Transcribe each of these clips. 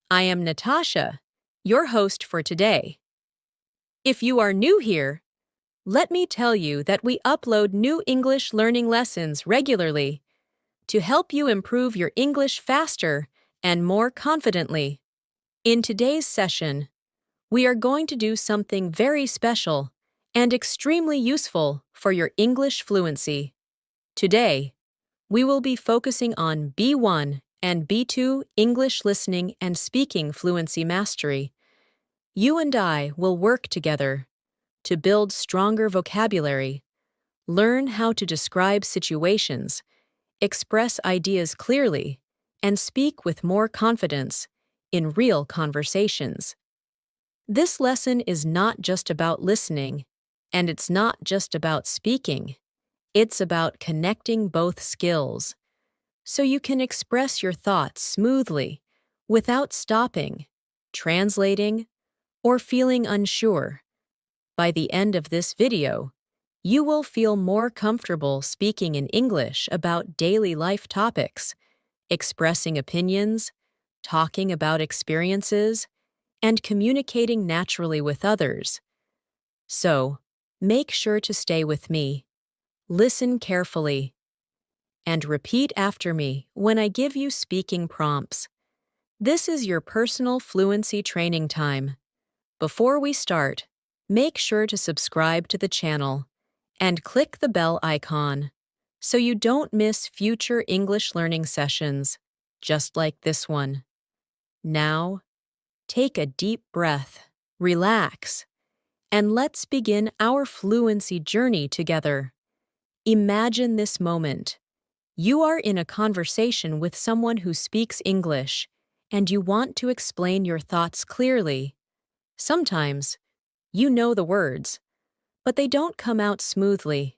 I am Natasha, your host for today. If you are new here, let me tell you that we upload new English learning lessons regularly to help you improve your English faster and more confidently. In today's session, we are going to do something very special and extremely useful for your English fluency. Today, we will be focusing on B1 and B2 English listening and speaking fluency mastery. You and I will work together to build stronger vocabulary, learn how to describe situations, express ideas clearly, and speak with more confidence in real conversations. This lesson is not just about listening, and it's not just about speaking. It's about connecting both skills, so you can express your thoughts smoothly without stopping, translating, or feeling unsure. By the end of this video, you will feel more comfortable speaking in English about daily life topics, expressing opinions, talking about experiences, and communicating naturally with others. So, make sure to stay with me, listen carefully, and repeat after me when I give you speaking prompts. This is your personal fluency training time. Before we start, make sure to subscribe to the channel and click the bell icon so you don't miss future English learning sessions, just like this one. Now, take a deep breath, relax, and let's begin our fluency journey together. Imagine this moment. You are in a conversation with someone who speaks English, and you want to explain your thoughts clearly. Sometimes, you know the words, but they don't come out smoothly.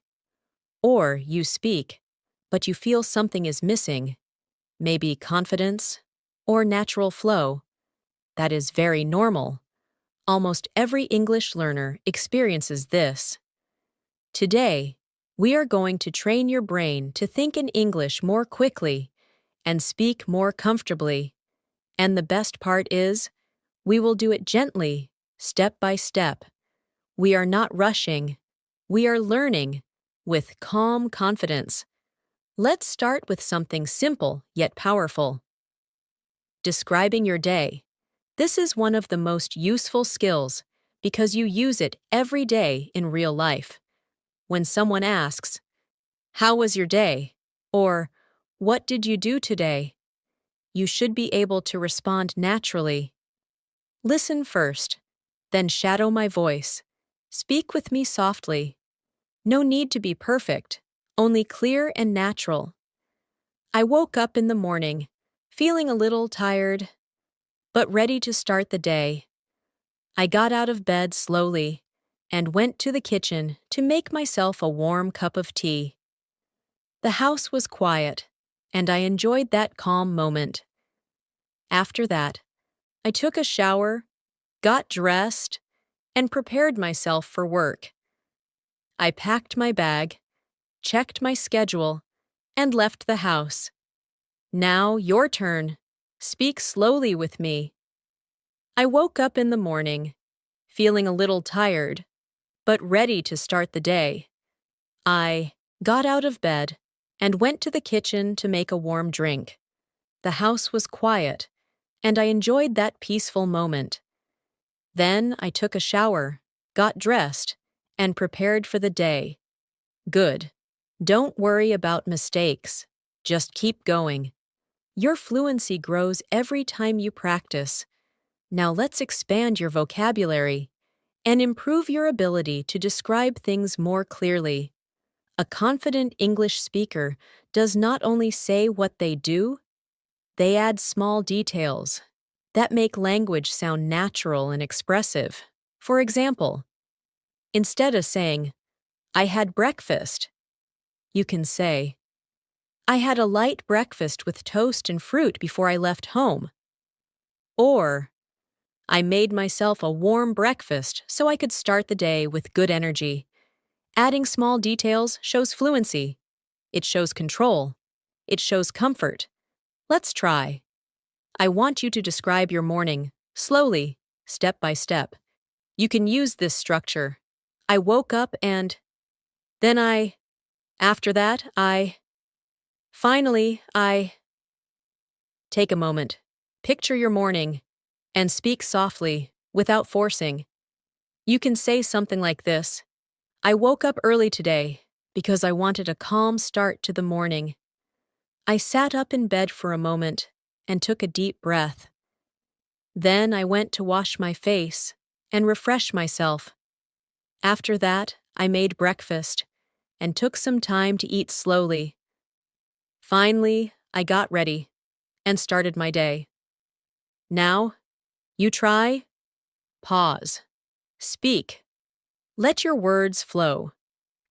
Or you speak, but you feel something is missing, maybe confidence or natural flow. That is very normal. Almost every English learner experiences this. Today, we are going to train your brain to think in English more quickly and speak more comfortably. And the best part is, we will do it gently, step by step. We are not rushing. We are learning with calm confidence. Let's start with something simple yet powerful. Describing your day. This is one of the most useful skills because you use it every day in real life. When someone asks, "How was your day?" or "What did you do today?" you should be able to respond naturally. Listen first, then shadow my voice. Speak with me softly. No need to be perfect, only clear and natural. I woke up in the morning, feeling a little tired, but ready to start the day. I got out of bed slowly and went to the kitchen to make myself a warm cup of tea. The house was quiet, and I enjoyed that calm moment. After that, I took a shower, got dressed, and prepared myself for work. I packed my bag, checked my schedule, and left the house. Now, your turn. Speak slowly with me. I woke up in the morning, feeling a little tired, but ready to start the day. I got out of bed and went to the kitchen to make a warm drink. The house was quiet, and I enjoyed that peaceful moment. Then I took a shower, got dressed, and prepared for the day. Good. Don't worry about mistakes. Just keep going. Your fluency grows every time you practice. Now let's expand your vocabulary and improve your ability to describe things more clearly. A confident English speaker does not only say what they do, they add small details that make language sound natural and expressive. For example, instead of saying, "I had breakfast," you can say, "I had a light breakfast with toast and fruit before I left home." Or, "I made myself a warm breakfast so I could start the day with good energy." Adding small details shows fluency. It shows control. It shows comfort. Let's try. I want you to describe your morning, slowly, step by step. You can use this structure. I woke up and then after that, finally, take a moment. Picture your morning and speak softly, without forcing. You can say something like this: I woke up early today because I wanted a calm start to the morning. I sat up in bed for a moment and took a deep breath. Then I went to wash my face and refresh myself. After that, I made breakfast and took some time to eat slowly. Finally, I got ready and started my day. Now, you try, pause, speak. Let your words flow.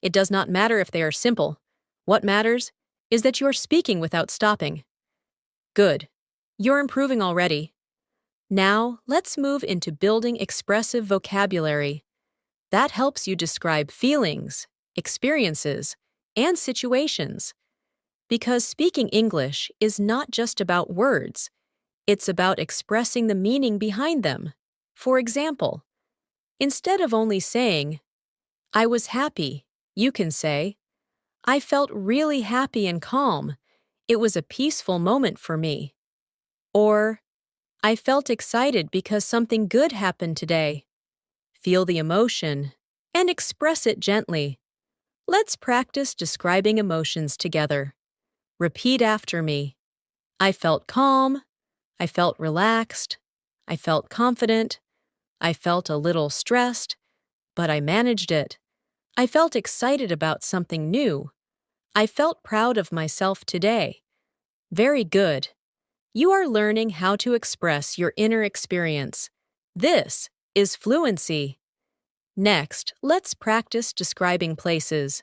It does not matter if they are simple. What matters is that you're speaking without stopping. Good. You're improving already. Now, let's move into building expressive vocabulary. That helps you describe feelings, experiences, and situations. Because speaking English is not just about words, it's about expressing the meaning behind them. For example, instead of only saying, I was happy, you can say, I felt really happy and calm. It was a peaceful moment for me. Or, I felt excited because something good happened today. Feel the emotion and express it gently. Let's practice describing emotions together. Repeat after me. I felt calm. I felt relaxed. I felt confident. I felt a little stressed, but I managed it. I felt excited about something new. I felt proud of myself today. Very good. You are learning how to express your inner experience. This is fluency. Next, let's practice describing places.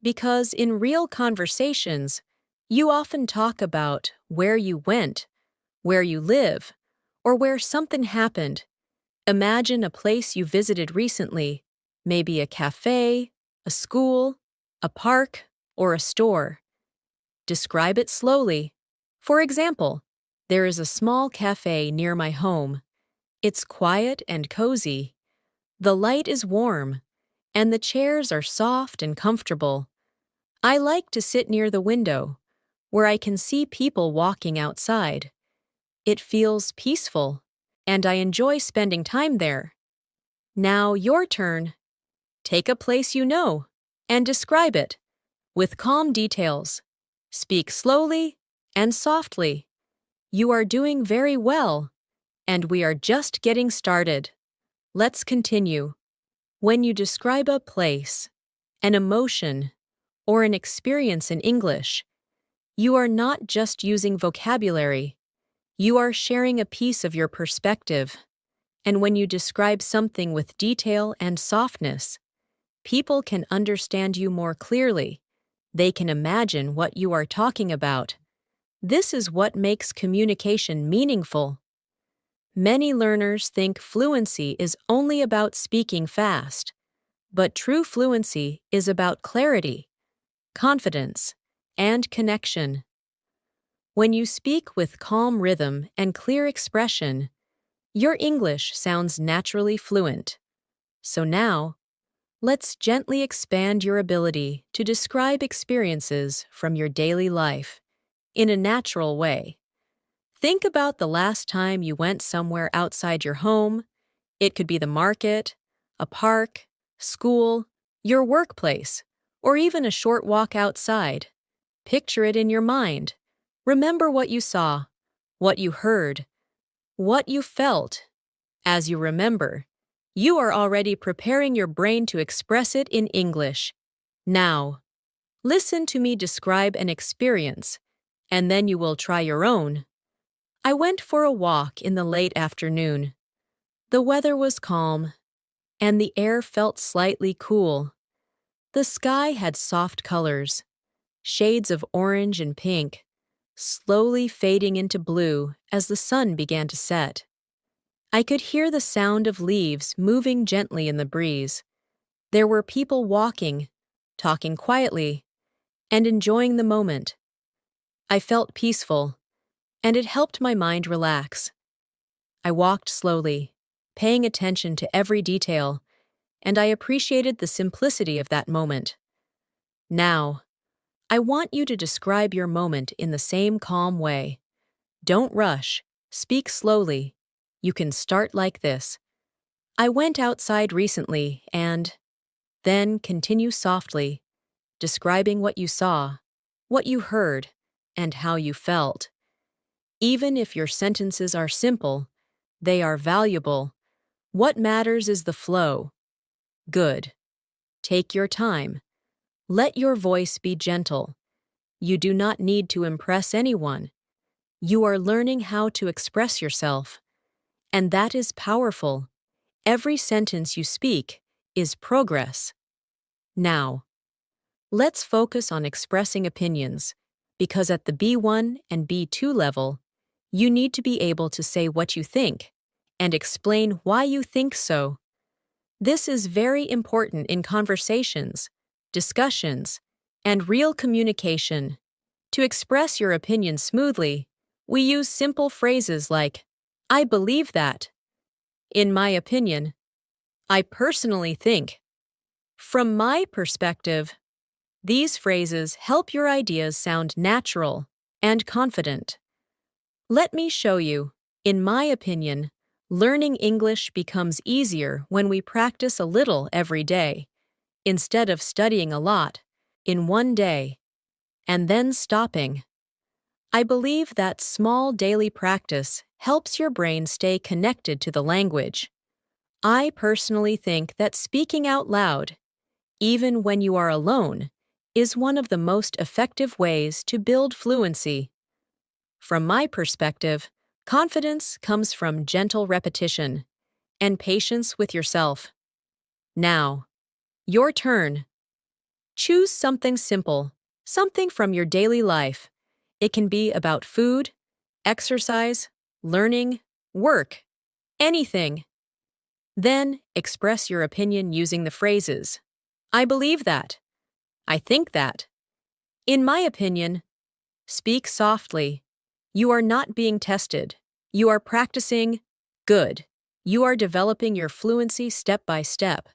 Because in real conversations, you often talk about where you went, where you live, or where something happened. Imagine a place you visited recently, maybe a cafe, a school, a park, or a store. Describe it slowly. For example, there is a small cafe near my home. It's quiet and cozy. The light is warm, and the chairs are soft and comfortable. I like to sit near the window, where I can see people walking outside. It feels peaceful, and I enjoy spending time there. Now, your turn. Take a place you know and describe it with calm details. Speak slowly and softly. You are doing very well, and we are just getting started. Let's continue. When you describe a place, an emotion, or an experience in English, you are not just using vocabulary. You are sharing a piece of your perspective. And when you describe something with detail and softness, people can understand you more clearly. They can imagine what you are talking about. This is what makes communication meaningful. Many learners think fluency is only about speaking fast, but true fluency is about clarity, confidence, and connection. When you speak with calm rhythm and clear expression, your English sounds naturally fluent. So now, let's gently expand your ability to describe experiences from your daily life in a natural way. Think about the last time you went somewhere outside your home. It could be the market, a park, school, your workplace, or even a short walk outside. Picture it in your mind. Remember what you saw, what you heard, what you felt. As you remember, you are already preparing your brain to express it in English. Now, listen to me describe an experience, and then you will try your own. I went for a walk in the late afternoon. The weather was calm, and the air felt slightly cool. The sky had soft colors, shades of orange and pink, slowly fading into blue as the sun began to set. I could hear the sound of leaves moving gently in the breeze. There were people walking, talking quietly, and enjoying the moment. I felt peaceful, and it helped my mind relax. I walked slowly, paying attention to every detail, and I appreciated the simplicity of that moment. Now, I want you to describe your moment in the same calm way. Don't rush, speak slowly. You can start like this. I went outside recently and then continue softly, describing what you saw, what you heard, and how you felt. Even if your sentences are simple, they are valuable. What matters is the flow. Good. Take your time. Let your voice be gentle. You do not need to impress anyone. You are learning how to express yourself. And that is powerful. Every sentence you speak is progress. Now, let's focus on expressing opinions, because at the B1 and B2 level, you need to be able to say what you think and explain why you think so. This is very important in conversations, discussions, and real communication. To express your opinion smoothly, we use simple phrases like, I believe that. In my opinion. I personally think. From my perspective. These phrases help your ideas sound natural and confident. Let me show you. In my opinion, learning English becomes easier when we practice a little every day, instead of studying a lot, in one day, and then stopping. I believe that small daily practice helps your brain stay connected to the language. I personally think that speaking out loud, even when you are alone, is one of the most effective ways to build fluency. From my perspective, confidence comes from gentle repetition and patience with yourself. Now, your turn. Choose something simple, something from your daily life. It can be about food, exercise, learning, work, anything. Then, express your opinion using the phrases, I believe that. I think that. In my opinion. Speak softly. You are not being tested. You are practicing. Good. You are developing your fluency step by step.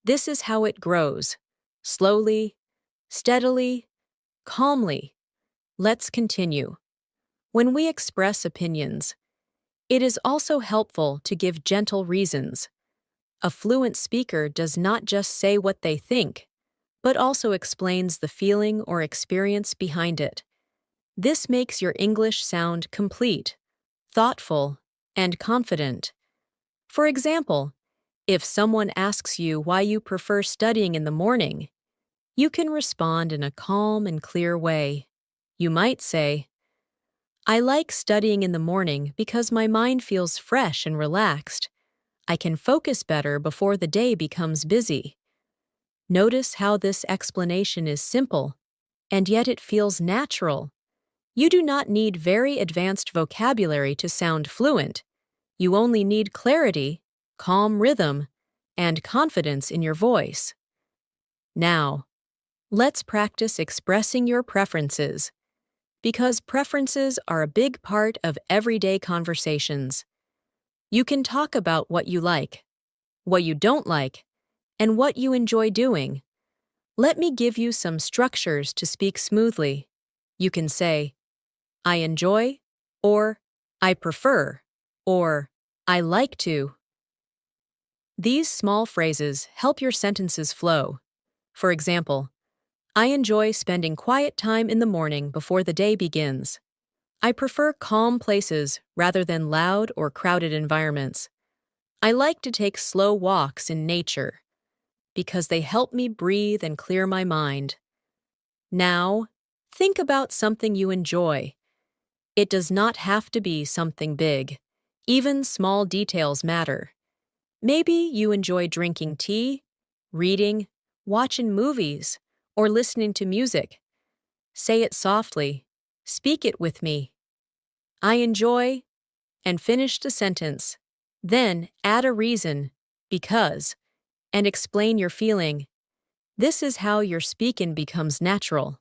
This is how it grows. Slowly, steadily, calmly. Let's continue. When we express opinions, it is also helpful to give gentle reasons. A fluent speaker does not just say what they think, but also explains the feeling or experience behind it. This makes your English sound complete, thoughtful, and confident. For example, if someone asks you why you prefer studying in the morning, you can respond in a calm and clear way. You might say, I like studying in the morning because my mind feels fresh and relaxed. I can focus better before the day becomes busy. Notice how this explanation is simple, and yet it feels natural. You do not need very advanced vocabulary to sound fluent. You only need clarity, calm rhythm, and confidence in your voice. Now, let's practice expressing your preferences, because preferences are a big part of everyday conversations. You can talk about what you like, what you don't like, and what you enjoy doing. Let me give you some structures to speak smoothly. You can say, I enjoy, or I prefer, or I like to. These small phrases help your sentences flow. For example, I enjoy spending quiet time in the morning before the day begins. I prefer calm places rather than loud or crowded environments. I like to take slow walks in nature because they help me breathe and clear my mind. Now, think about something you enjoy. It does not have to be something big. Even small details matter. Maybe you enjoy drinking tea, reading, watching movies, or listening to music. Say it softly. Speak it with me. I enjoy, and finish the sentence. Then add a reason, because, and explain your feeling. This is how your speaking becomes natural.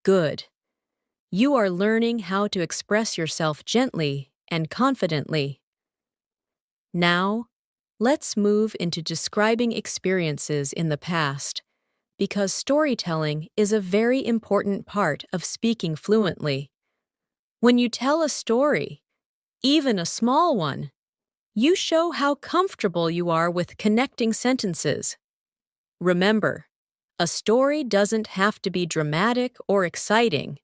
Good. You are learning how to express yourself gently and confidently. Now, let's move into describing experiences in the past, because storytelling is a very important part of speaking fluently. When you tell a story, even a small one, you show how comfortable you are with connecting sentences. Remember, a story doesn't have to be dramatic or exciting.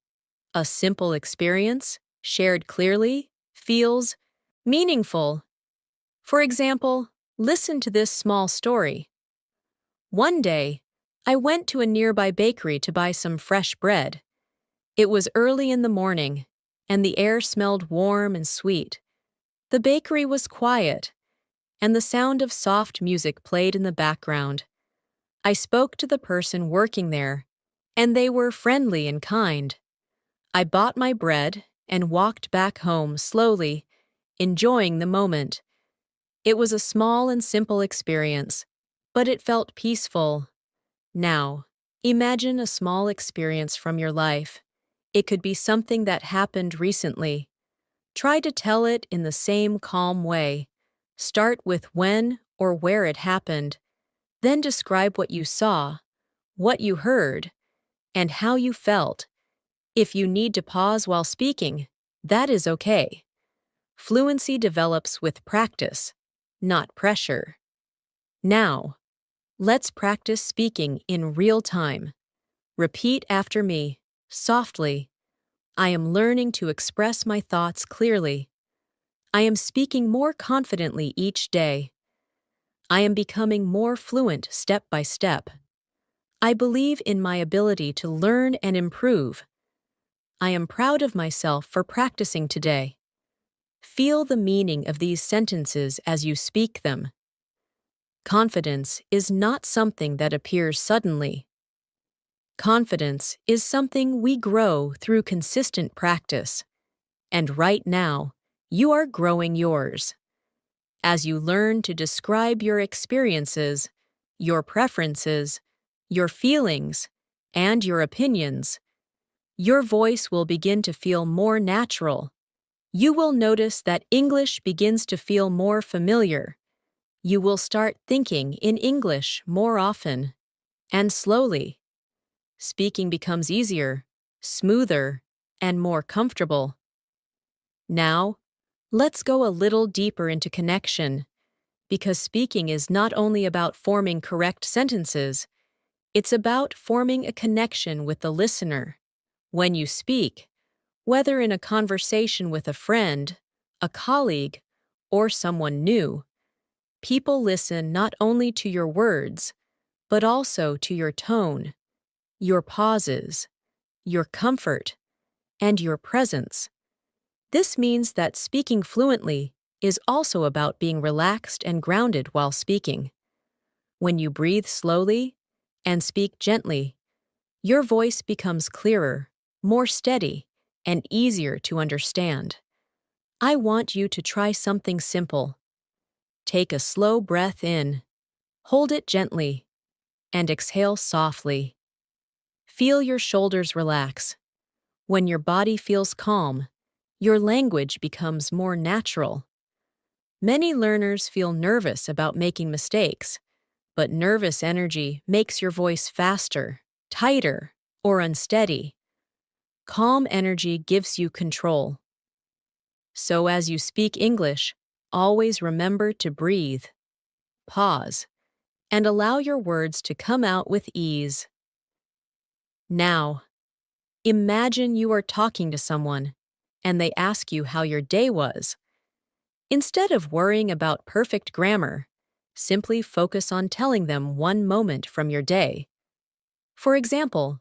A simple experience, shared clearly, feels meaningful. For example, listen to this small story. One day, I went to a nearby bakery to buy some fresh bread. It was early in the morning, and the air smelled warm and sweet. The bakery was quiet, and the sound of soft music played in the background. I spoke to the person working there, and they were friendly and kind. I bought my bread and walked back home slowly, enjoying the moment. It was a small and simple experience, but it felt peaceful. Now, imagine a small experience from your life. It could be something that happened recently. Try to tell it in the same calm way. Start with when or where it happened, then describe what you saw, what you heard, and how you felt. If you need to pause while speaking, that is okay. Fluency develops with practice, not pressure. Now, let's practice speaking in real time. Repeat after me, softly. I am learning to express my thoughts clearly. I am speaking more confidently each day. I am becoming more fluent step by step. I believe in my ability to learn and improve. I am proud of myself for practicing today. Feel the meaning of these sentences as you speak them. Confidence is not something that appears suddenly. Confidence is something we grow through consistent practice. And right now, you are growing yours. As you learn to describe your experiences, your preferences, your feelings, and your opinions, your voice will begin to feel more natural. You will notice that English begins to feel more familiar. You will start thinking in English more often. And slowly, speaking becomes easier, smoother, and more comfortable. Now, let's go a little deeper into connection, because speaking is not only about forming correct sentences, it's about forming a connection with the listener. When you speak, whether in a conversation with a friend, a colleague, or someone new, people listen not only to your words, but also to your tone, your pauses, your comfort, and your presence. This means that speaking fluently is also about being relaxed and grounded while speaking. When you breathe slowly and speak gently, your voice becomes clearer, more steady, and easier to understand. I want you to try something simple. Take a slow breath in, hold it gently, and exhale softly. Feel your shoulders relax. When your body feels calm, your language becomes more natural. Many learners feel nervous about making mistakes, but nervous energy makes your voice faster, tighter, or unsteady. Calm energy gives you control. So as you speak English, always remember to breathe, pause, and allow your words to come out with ease. Now, imagine you are talking to someone, and they ask you how your day was. Instead of worrying about perfect grammar, simply focus on telling them one moment from your day. For example,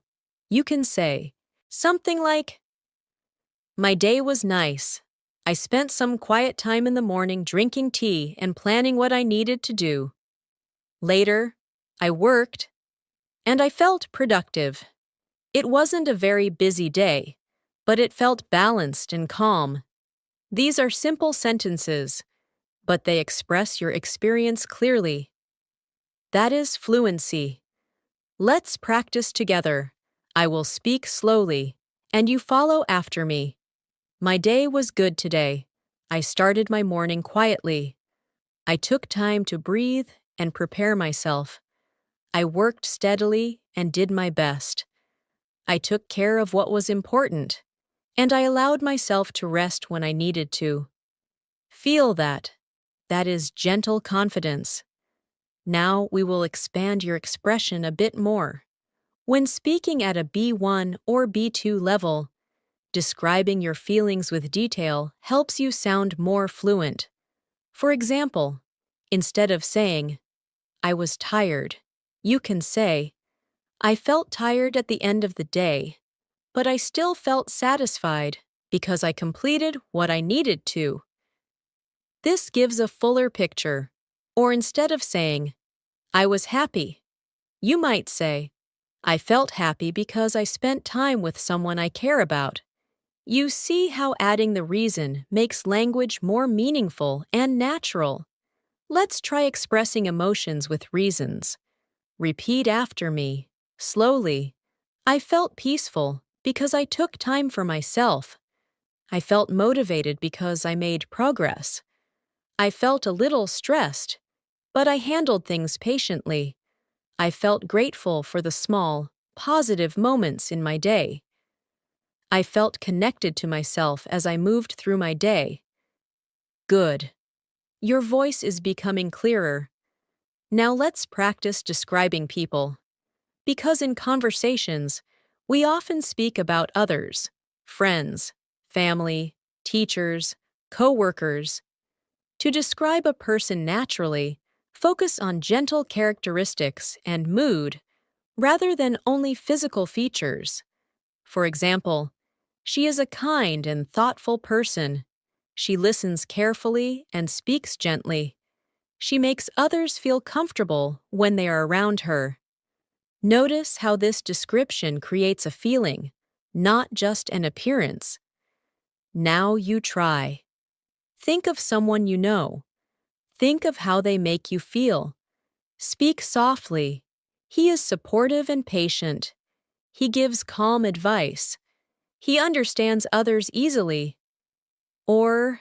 you can say something like, "My day was nice. I spent some quiet time in the morning drinking tea and planning what I needed to do. Later, I worked, and I felt productive. It wasn't a very busy day, but it felt balanced and calm." These are simple sentences, but they express your experience clearly. That is fluency. Let's practice together. I will speak slowly, and you follow after me. My day was good today. I started my morning quietly. I took time to breathe and prepare myself. I worked steadily and did my best. I took care of what was important, and I allowed myself to rest when I needed to. Feel that. That is gentle confidence. Now we will expand your expression a bit more. When speaking at a B1 or B2 level, describing your feelings with detail helps you sound more fluent. For example, instead of saying, "I was tired," you can say, "I felt tired at the end of the day, but I still felt satisfied because I completed what I needed to." This gives a fuller picture. Or instead of saying, "I was happy," you might say, "I felt happy because I spent time with someone I care about." You see how adding the reason makes language more meaningful and natural. Let's try expressing emotions with reasons. Repeat after me, slowly. I felt peaceful because I took time for myself. I felt motivated because I made progress. I felt a little stressed, but I handled things patiently. I felt grateful for the small, positive moments in my day. I felt connected to myself as I moved through my day. Good. Your voice is becoming clearer. Now let's practice describing people. Because in conversations, we often speak about others, friends, family, teachers, coworkers. To describe a person naturally, focus on gentle characteristics and mood rather than only physical features. For example, she is a kind and thoughtful person. She listens carefully and speaks gently. She makes others feel comfortable when they are around her. Notice how this description creates a feeling, not just an appearance. Now you try. Think of someone you know. Think of how they make you feel. Speak softly. He is supportive and patient. He gives calm advice. He understands others easily. Or,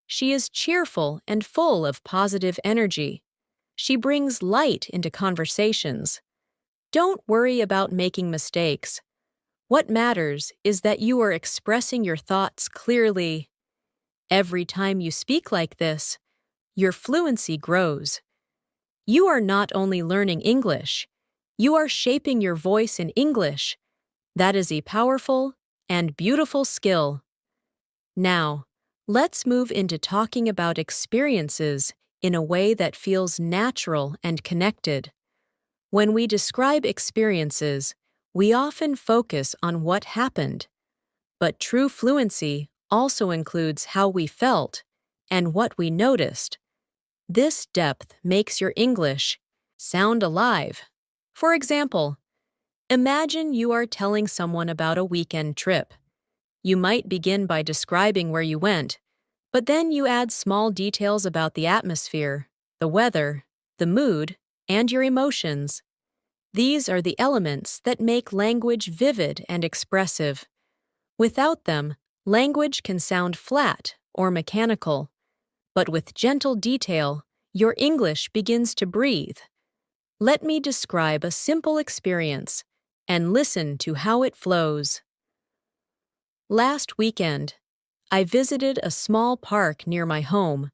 she is cheerful and full of positive energy. She brings light into conversations. Don't worry about making mistakes. What matters is that you are expressing your thoughts clearly. Every time you speak like this, your fluency grows. You are not only learning English, you are shaping your voice in English. That is a powerful and beautiful skill. Now, let's move into talking about experiences in a way that feels natural and connected. When we describe experiences, we often focus on what happened, but true fluency also includes how we felt and what we noticed. This depth makes your English sound alive. For example, imagine you are telling someone about a weekend trip. You might begin by describing where you went, but then you add small details about the atmosphere, the weather, the mood, and your emotions. These are the elements that make language vivid and expressive. Without them, language can sound flat or mechanical. But with gentle detail, your English begins to breathe. Let me describe a simple experience and listen to how it flows. Last weekend, I visited a small park near my home.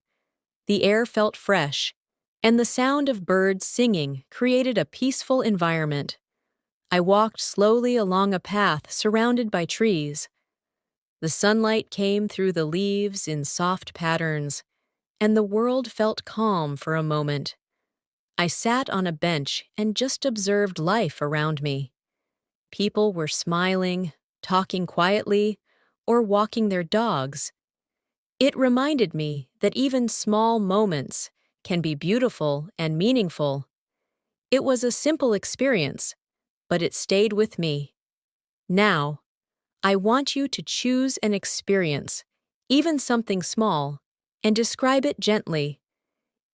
The air felt fresh, and the sound of birds singing created a peaceful environment. I walked slowly along a path surrounded by trees. The sunlight came through the leaves in soft patterns, and the world felt calm for a moment. I sat on a bench and just observed life around me. People were smiling, talking quietly, or walking their dogs. It reminded me that even small moments can be beautiful and meaningful. It was a simple experience, but it stayed with me. Now, I want you to choose an experience, even something small, and describe it gently.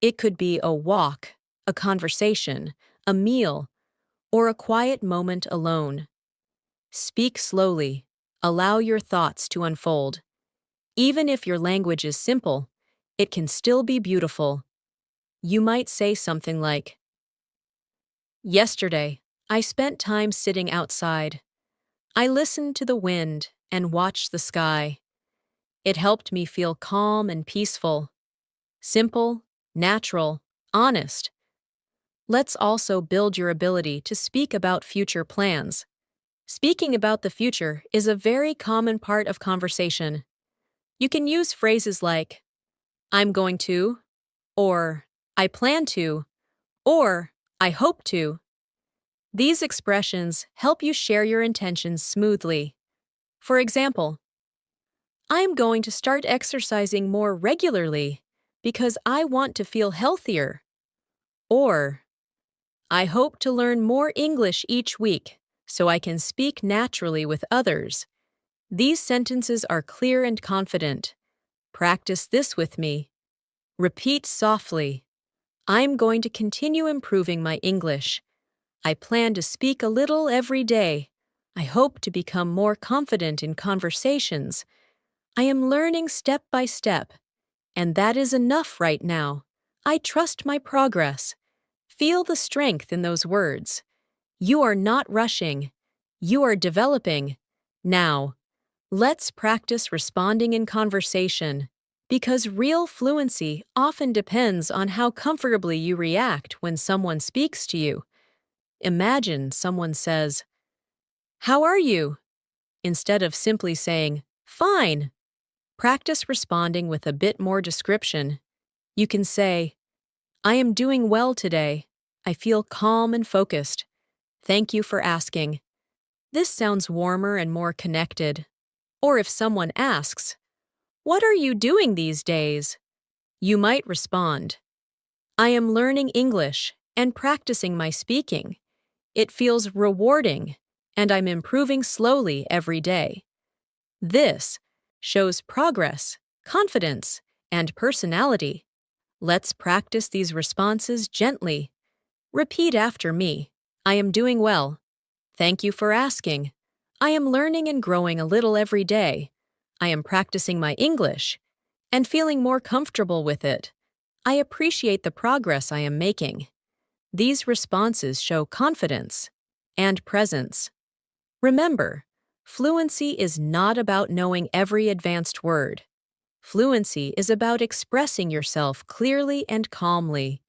It could be a walk, a conversation, a meal, or a quiet moment alone. Speak slowly, Allow your thoughts to unfold. Even if your language is simple, it can still be beautiful. You might say something like, "Yesterday, I spent time sitting outside. I listened to the wind and watched the sky. It helped me feel calm and peaceful." Simple, natural, honest. Let's also build your ability to speak about future plans. Speaking about the future is a very common part of conversation. You can use phrases like, "I'm going to," or "I plan to," or "I hope to." These expressions help you share your intentions smoothly. For example, "I'm going to start exercising more regularly because I want to feel healthier." Or, "I hope to learn more English each week so I can speak naturally with others." These sentences are clear and confident. Practice this with me. Repeat softly. "I'm going to continue improving my English. I plan to speak a little every day. I hope to become more confident in conversations. I am learning step by step, and that is enough right now. I trust my progress." Feel the strength in those words. You are not rushing. You are developing. Now, let's practice responding in conversation, because real fluency often depends on how comfortably you react when someone speaks to you. Imagine someone says, "How are you?" instead of simply saying, "Fine." Practice responding with a bit more description. You can say, "I am doing well today. I feel calm and focused. Thank you for asking." This sounds warmer and more connected. Or if someone asks, "What are you doing these days?" you might respond, "I am learning English and practicing my speaking. It feels rewarding, and I'm improving slowly every day." This shows progress, confidence, and personality. Let's practice these responses gently. Repeat after me. "I am doing well. Thank you for asking. I am learning and growing a little every day. I am practicing my English and feeling more comfortable with it. I appreciate the progress I am making." These responses show confidence and presence. Remember, fluency is not about knowing every advanced word. Fluency is about expressing yourself clearly and calmly.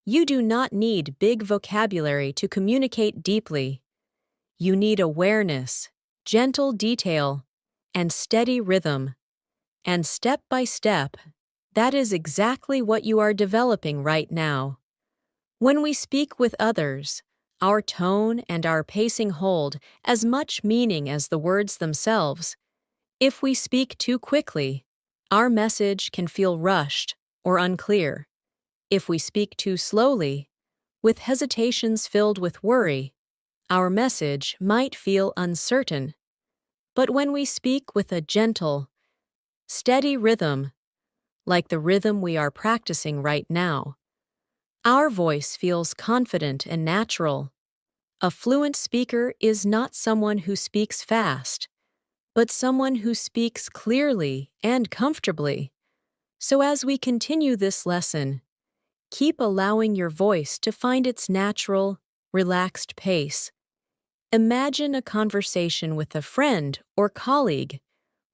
You do not need big vocabulary to communicate deeply. You need awareness, gentle detail, and steady rhythm. And step by step, that is exactly what you are developing right now. When we speak with others, our tone and our pacing hold as much meaning as the words themselves. If we speak too quickly, our message can feel rushed or unclear. If we speak too slowly, with hesitations filled with worry, our message might feel uncertain. But when we speak with a gentle, steady rhythm, like the rhythm we are practicing right now, our voice feels confident and natural. A fluent speaker is not someone who speaks fast, but someone who speaks clearly and comfortably. So as we continue this lesson, keep allowing your voice to find its natural, relaxed pace. Imagine a conversation with a friend or colleague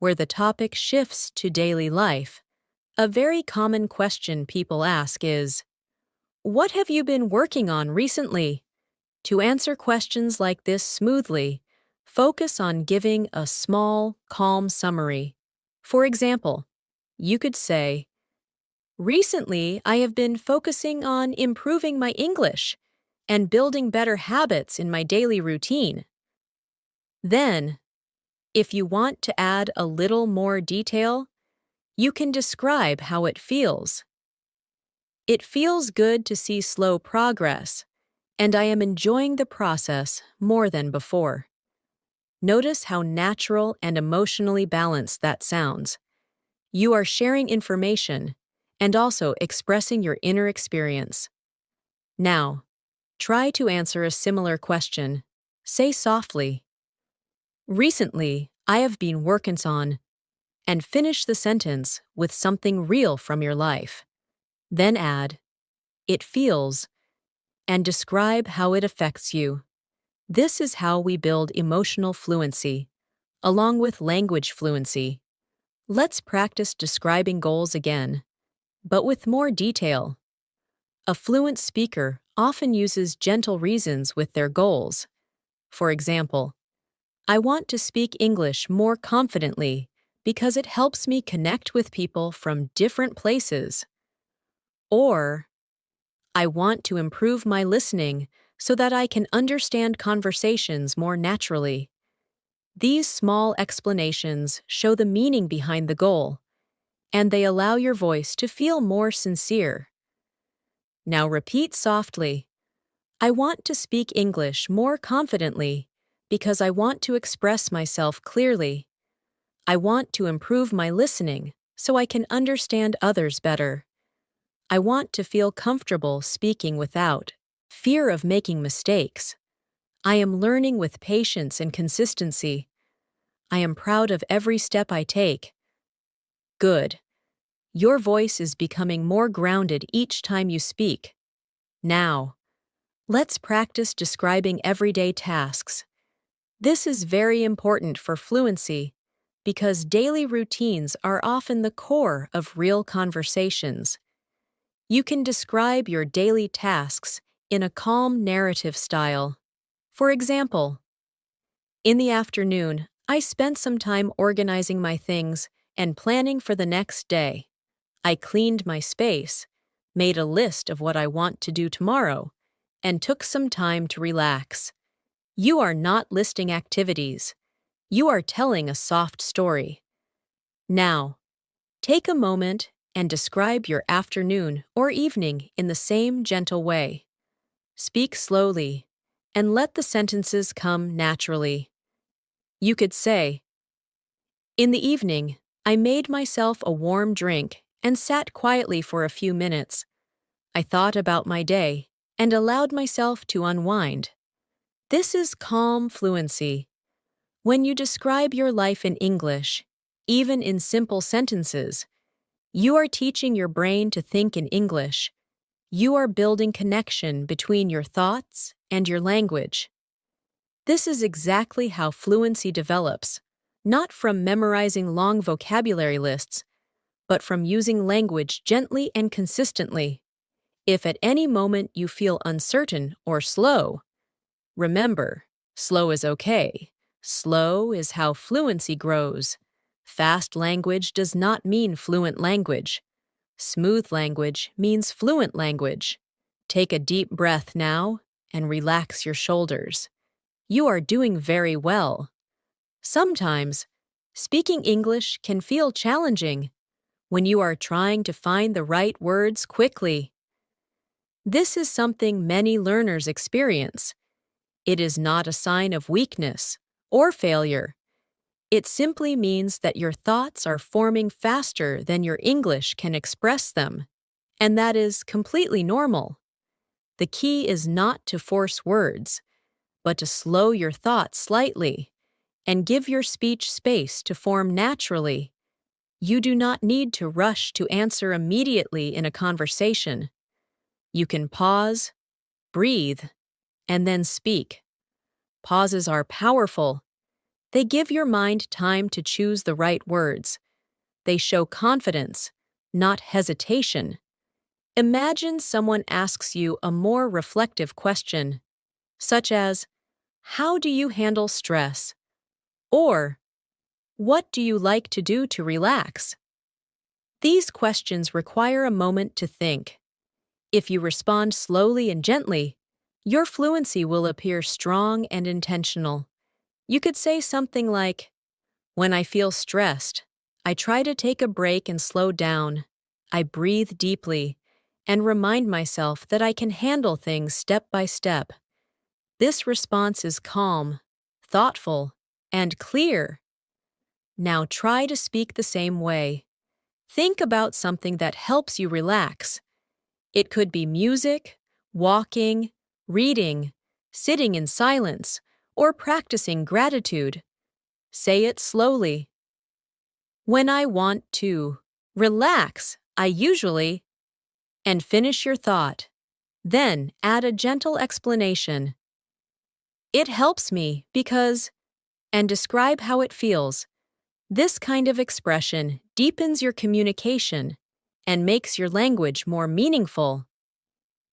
where the topic shifts to daily life. A very common question people ask is, "What have you been working on recently?" To answer questions like this smoothly, focus on giving a small, calm summary. For example, you could say, "Recently, I have been focusing on improving my English and building better habits in my daily routine." Then, if you want to add a little more detail, you can describe how it feels. "It feels good to see slow progress, and I am enjoying the process more than before." Notice how natural and emotionally balanced that sounds. You are sharing information and also expressing your inner experience. Now, try to answer a similar question. Say softly, "Recently, I have been working on, and finish the sentence with something real from your life. Then add, it feels, and describe how it affects you. This is how we build emotional fluency, along with language fluency. Let's practice describing goals again, but with more detail. A fluent speaker often uses gentle reasons with their goals. For example, I want to speak English more confidently because it helps me connect with people from different places. Or, I want to improve my listening so that I can understand conversations more naturally. These small explanations show the meaning behind the goal, and they allow your voice to feel more sincere. Now repeat softly. I want to speak English more confidently because I want to express myself clearly. I want to improve my listening so I can understand others better. I want to feel comfortable speaking without fear of making mistakes. I am learning with patience and consistency. I am proud of every step I take. Good. Your voice is becoming more grounded each time you speak. Now, let's practice describing everyday tasks. This is very important for fluency because daily routines are often the core of real conversations. You can describe your daily tasks in a calm narrative style. For example, in the afternoon, I spent some time organizing my things and planning for the next day. I cleaned my space, made a list of what I want to do tomorrow, and took some time to relax. You are not listing activities. You are telling a soft story. Now, take a moment and describe your afternoon or evening in the same gentle way. Speak slowly and let the sentences come naturally. You could say, in the evening, I made myself a warm drink and sat quietly for a few minutes. I thought about my day and allowed myself to unwind. This is calm fluency. When you describe your life in English, even in simple sentences, you are teaching your brain to think in English. You are building connection between your thoughts and your language. This is exactly how fluency develops, not from memorizing long vocabulary lists, but from using language gently and consistently. If at any moment you feel uncertain or slow, remember, slow is okay. Slow is how fluency grows. Fast language does not mean fluent language. Smooth language means fluent language. Take a deep breath now and relax your shoulders. You are doing very well. Sometimes, speaking English can feel challenging when you are trying to find the right words quickly. This is something many learners experience. It is not a sign of weakness or failure. It simply means that your thoughts are forming faster than your English can express them, and that is completely normal. The key is not to force words, but to slow your thoughts slightly and give your speech space to form naturally. You do not need to rush to answer immediately in a conversation. You can pause, breathe, and then speak. Pauses are powerful. They give your mind time to choose the right words. They show confidence, not hesitation. Imagine someone asks you a more reflective question, such as, how do you handle stress? Or, what do you like to do to relax? These questions require a moment to think. If you respond slowly and gently, your fluency will appear strong and intentional. You could say something like, when I feel stressed, I try to take a break and slow down. I breathe deeply and remind myself that I can handle things step by step. This response is calm, thoughtful, and clear. Now try to speak the same way. Think about something that helps you relax. It could be music, walking, reading, sitting in silence, or practicing gratitude. Say it slowly. When I want to relax, I usually, and finish your thought. Then add a gentle explanation. It helps me because, and describe how it feels. This kind of expression deepens your communication and makes your language more meaningful.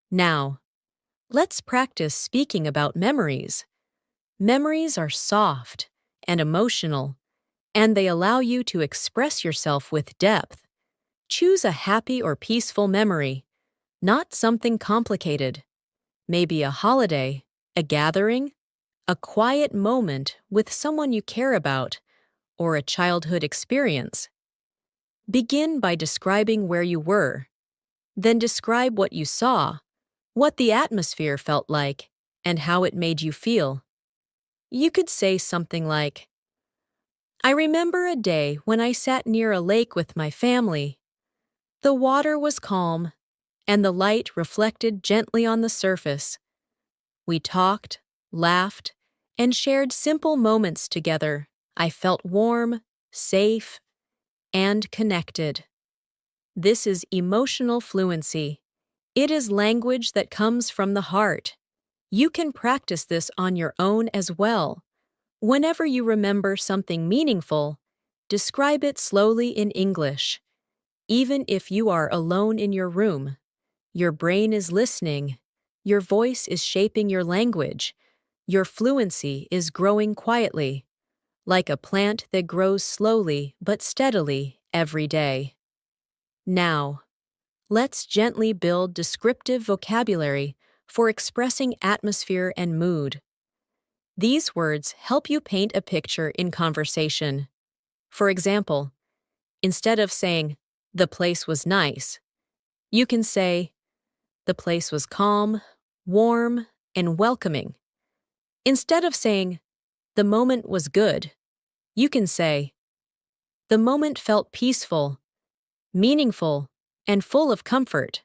Now, let's practice speaking about memories. Memories are soft and emotional, and they allow you to express yourself with depth. Choose a happy or peaceful memory, not something complicated. Maybe a holiday, a gathering, a quiet moment with someone you care about, or a childhood experience. Begin by describing where you were. Then describe what you saw, what the atmosphere felt like, and how it made you feel. You could say something like, I remember a day when I sat near a lake with my family. The water was calm, and the light reflected gently on the surface. We talked, laughed, and shared simple moments together. I felt warm, safe, and connected. This is emotional fluency. It is language that comes from the heart. You can practice this on your own as well. Whenever you remember something meaningful, describe it slowly in English. Even if you are alone in your room, your brain is listening. Your voice is shaping your language. Your fluency is growing quietly, like a plant that grows slowly but steadily every day. Now, let's gently build descriptive vocabulary for expressing atmosphere and mood. These words help you paint a picture in conversation. For example, instead of saying, the place was nice, you can say, the place was calm, warm, and welcoming. Instead of saying, the moment was good, you can say, the moment felt peaceful, meaningful, and full of comfort.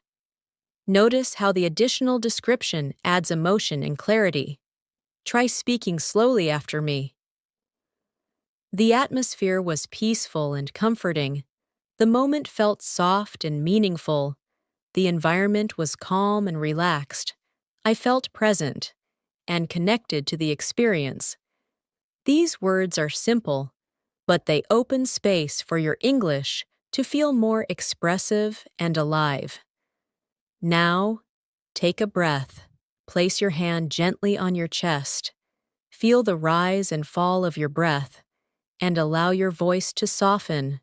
Notice how the additional description adds emotion and clarity. Try speaking slowly after me. The atmosphere was peaceful and comforting. The moment felt soft and meaningful. The environment was calm and relaxed. I felt present and connected to the experience. These words are simple, but they open space for your English to feel more expressive and alive. Now, take a breath. Place your hand gently on your chest. Feel the rise and fall of your breath, and allow your voice to soften.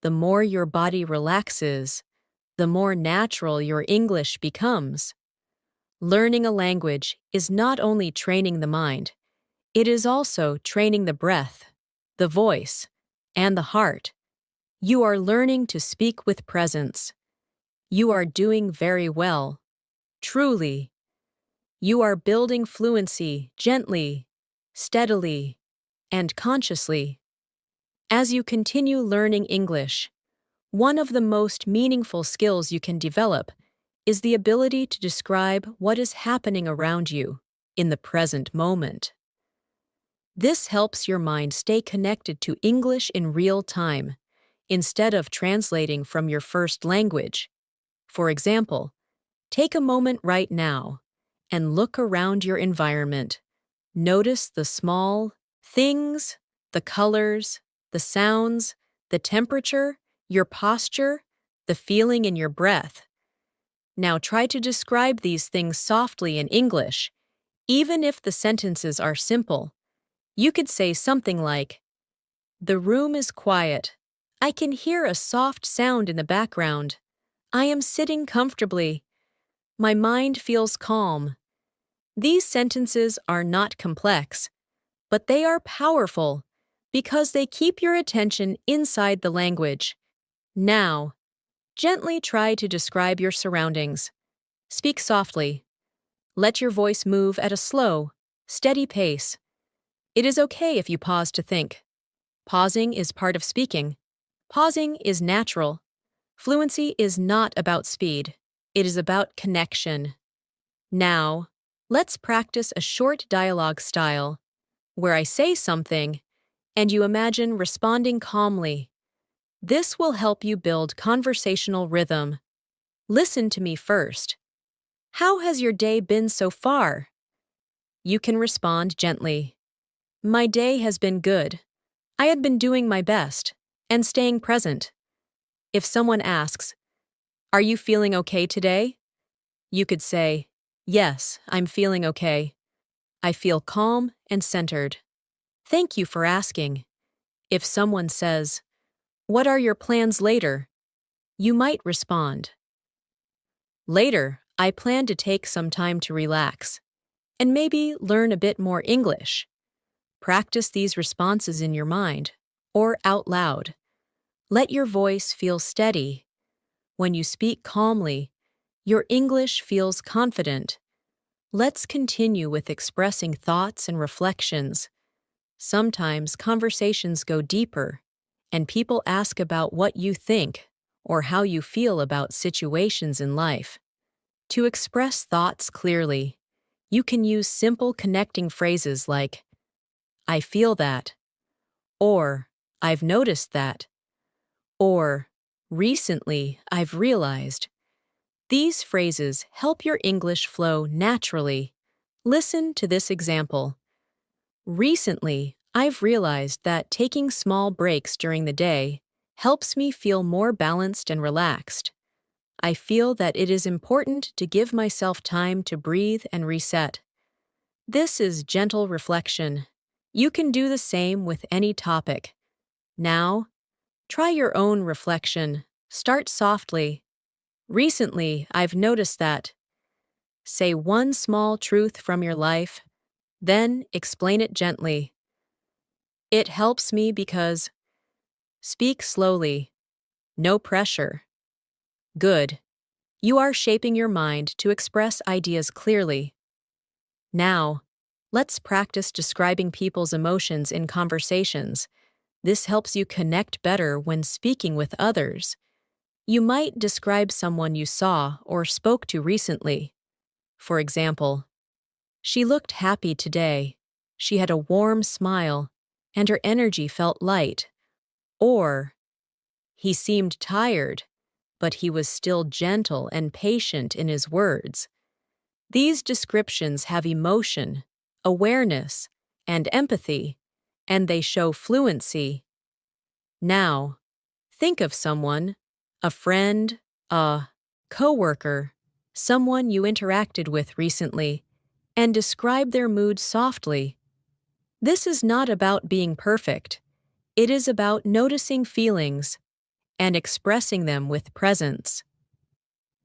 The more your body relaxes, the more natural your English becomes. Learning a language is not only training the mind, it is also training the breath, the voice, and the heart. You are learning to speak with presence. You are doing very well. Truly. You are building fluency gently, steadily, and consciously. As you continue learning English, one of the most meaningful skills you can develop is the ability to describe what is happening around you in the present moment. This helps your mind stay connected to English in real time, instead of translating from your first language. For example, take a moment right now and look around your environment. Notice the small things, the colors, the sounds, the temperature, your posture, the feeling in your breath. Now try to describe these things softly in English, even if the sentences are simple. You could say something like, the room is quiet. I can hear a soft sound in the background. I am sitting comfortably. My mind feels calm. These sentences are not complex, but they are powerful because they keep your attention inside the language. Now, gently try to describe your surroundings. Speak softly. Let your voice move at a slow, steady pace. It is okay if you pause to think. Pausing is part of speaking. Pausing is natural. Fluency is not about speed. It is about connection. Now, let's practice a short dialogue style, where I say something, and you imagine responding calmly. This will help you build conversational rhythm. Listen to me first. How has your day been so far? You can respond gently. My day has been good. I had been doing my best and staying present. If someone asks, "Are you feeling okay today?" You could say, "Yes, I'm feeling okay. I feel calm and centered. Thank you for asking." If someone says, "What are your plans later?" You might respond, "Later, I plan to take some time to relax and maybe learn a bit more English." Practice these responses in your mind or out loud. Let your voice feel steady. When you speak calmly, your English feels confident. Let's continue with expressing thoughts and reflections. Sometimes conversations go deeper, and people ask about what you think or how you feel about situations in life. To express thoughts clearly, you can use simple connecting phrases like, "I feel that," or "I've noticed that," or "Recently, I've realized." These phrases help your English flow naturally. Listen to this example. Recently, I've realized that taking small breaks during the day helps me feel more balanced and relaxed. I feel that it is important to give myself time to breathe and reset. This is gentle reflection. You can do the same with any topic. Now, try your own reflection. Start softly. Recently, I've noticed that. Say one small truth from your life, then explain it gently. It helps me because. Speak slowly. No pressure. Good. You are shaping your mind to express ideas clearly. Now, let's practice describing people's emotions in conversations. This helps you connect better when speaking with others. You might describe someone you saw or spoke to recently. For example, "She looked happy today. She had a warm smile, and her energy felt light." Or, "He seemed tired, but he was still gentle and patient in his words." These descriptions have emotion, awareness, and empathy, and they show fluency. Now, think of someone, a friend, a coworker, someone you interacted with recently, and describe their mood softly. This is not about being perfect. It is about noticing feelings and expressing them with presence.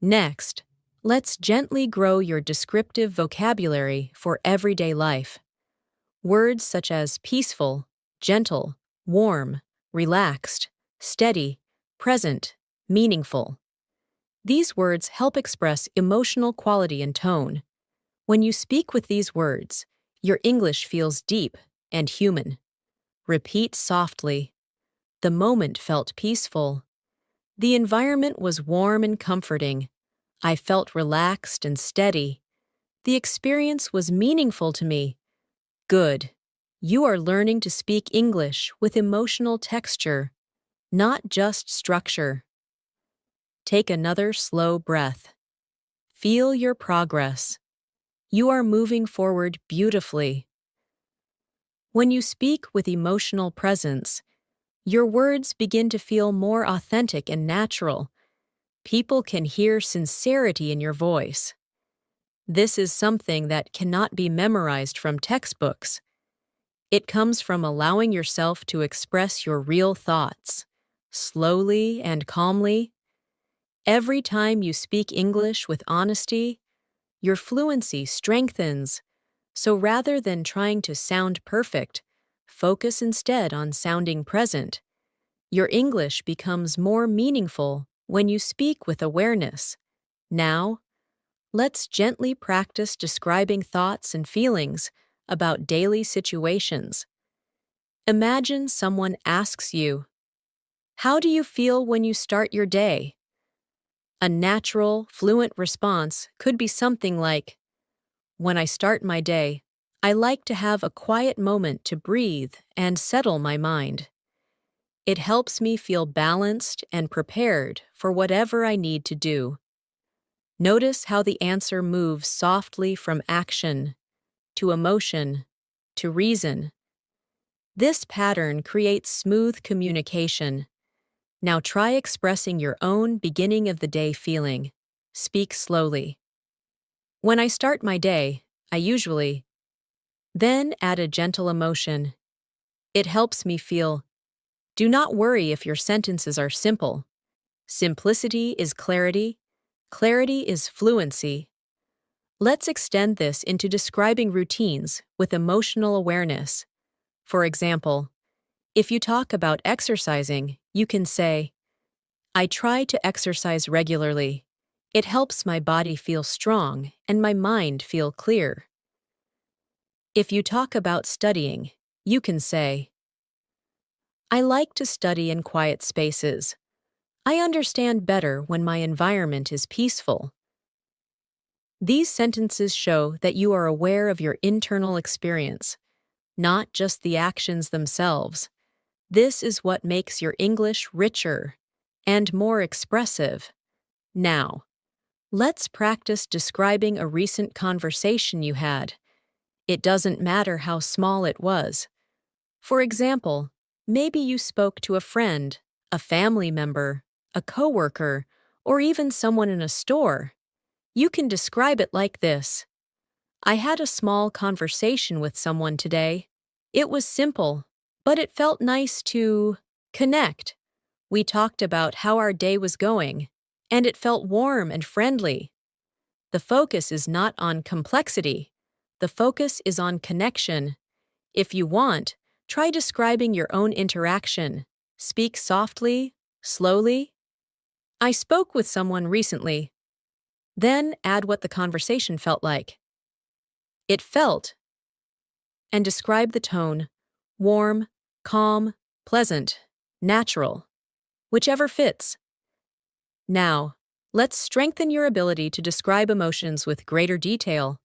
Next, let's gently grow your descriptive vocabulary for everyday life. Words such as peaceful, gentle, warm, relaxed, steady, present, meaningful. These words help express emotional quality and tone. When you speak with these words, your English feels deep and human. Repeat softly. The moment felt peaceful. The environment was warm and comforting. I felt relaxed and steady. The experience was meaningful to me. Good. You are learning to speak English with emotional texture, not just structure. Take another slow breath. Feel your progress. You are moving forward beautifully. When you speak with emotional presence, your words begin to feel more authentic and natural. People can hear sincerity in your voice. This is something that cannot be memorized from textbooks. It comes from allowing yourself to express your real thoughts, slowly and calmly. Every time you speak English with honesty, your fluency strengthens. So rather than trying to sound perfect, focus instead on sounding present. Your English becomes more meaningful when you speak with awareness. Now, let's gently practice describing thoughts and feelings about daily situations. Imagine someone asks you, "How do you feel when you start your day?" A natural, fluent response could be something like, "When I start my day, I like to have a quiet moment to breathe and settle my mind. It helps me feel balanced and prepared for whatever I need to do. Notice how the answer moves softly from action to emotion to reason. This pattern creates smooth communication. Now try expressing your own beginning of the day feeling. Speak slowly. When I start my day, I usually then add a gentle emotion. It helps me feel. Do not worry if your sentences are simple. Simplicity is clarity. Clarity is fluency. Let's extend this into describing routines with emotional awareness. For example, if you talk about exercising, you can say, I try to exercise regularly. It helps my body feel strong and my mind feel clear. If you talk about studying, you can say, I like to study in quiet spaces. I understand better when my environment is peaceful. These sentences show that you are aware of your internal experience, not just the actions themselves. This is what makes your English richer and more expressive. Now, let's practice describing a recent conversation you had. It doesn't matter how small it was. For example, maybe you spoke to a friend, a family member, a coworker, or even someone in a store. You can describe it like this. I had a small conversation with someone today. It was simple, but it felt nice to connect. We talked about how our day was going, and it felt warm and friendly. The focus is not on complexity. The focus is on connection. If you want, try describing your own interaction. Speak softly, slowly. I spoke with someone recently. Then add what the conversation felt like. It felt, and describe the tone, warm, calm, pleasant, natural, whichever fits. Now, let's strengthen your ability to describe emotions with greater detail.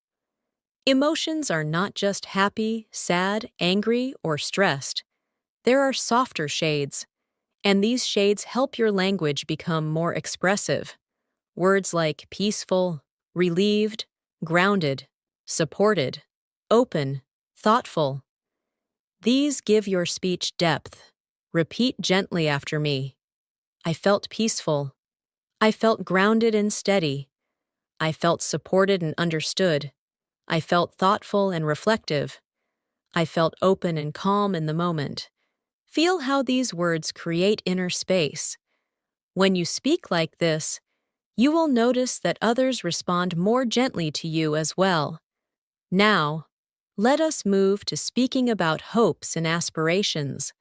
Emotions are not just happy, sad, angry, or stressed. There are softer shades, and these shades help your language become more expressive. Words like peaceful, relieved, grounded, supported, open, thoughtful. These give your speech depth. Repeat gently after me. I felt peaceful. I felt grounded and steady. I felt supported and understood. I felt thoughtful and reflective. I felt open and calm in the moment. Feel how these words create inner space. When you speak like this, you will notice that others respond more gently to you as well. Now, let us move to speaking about hopes and aspirations,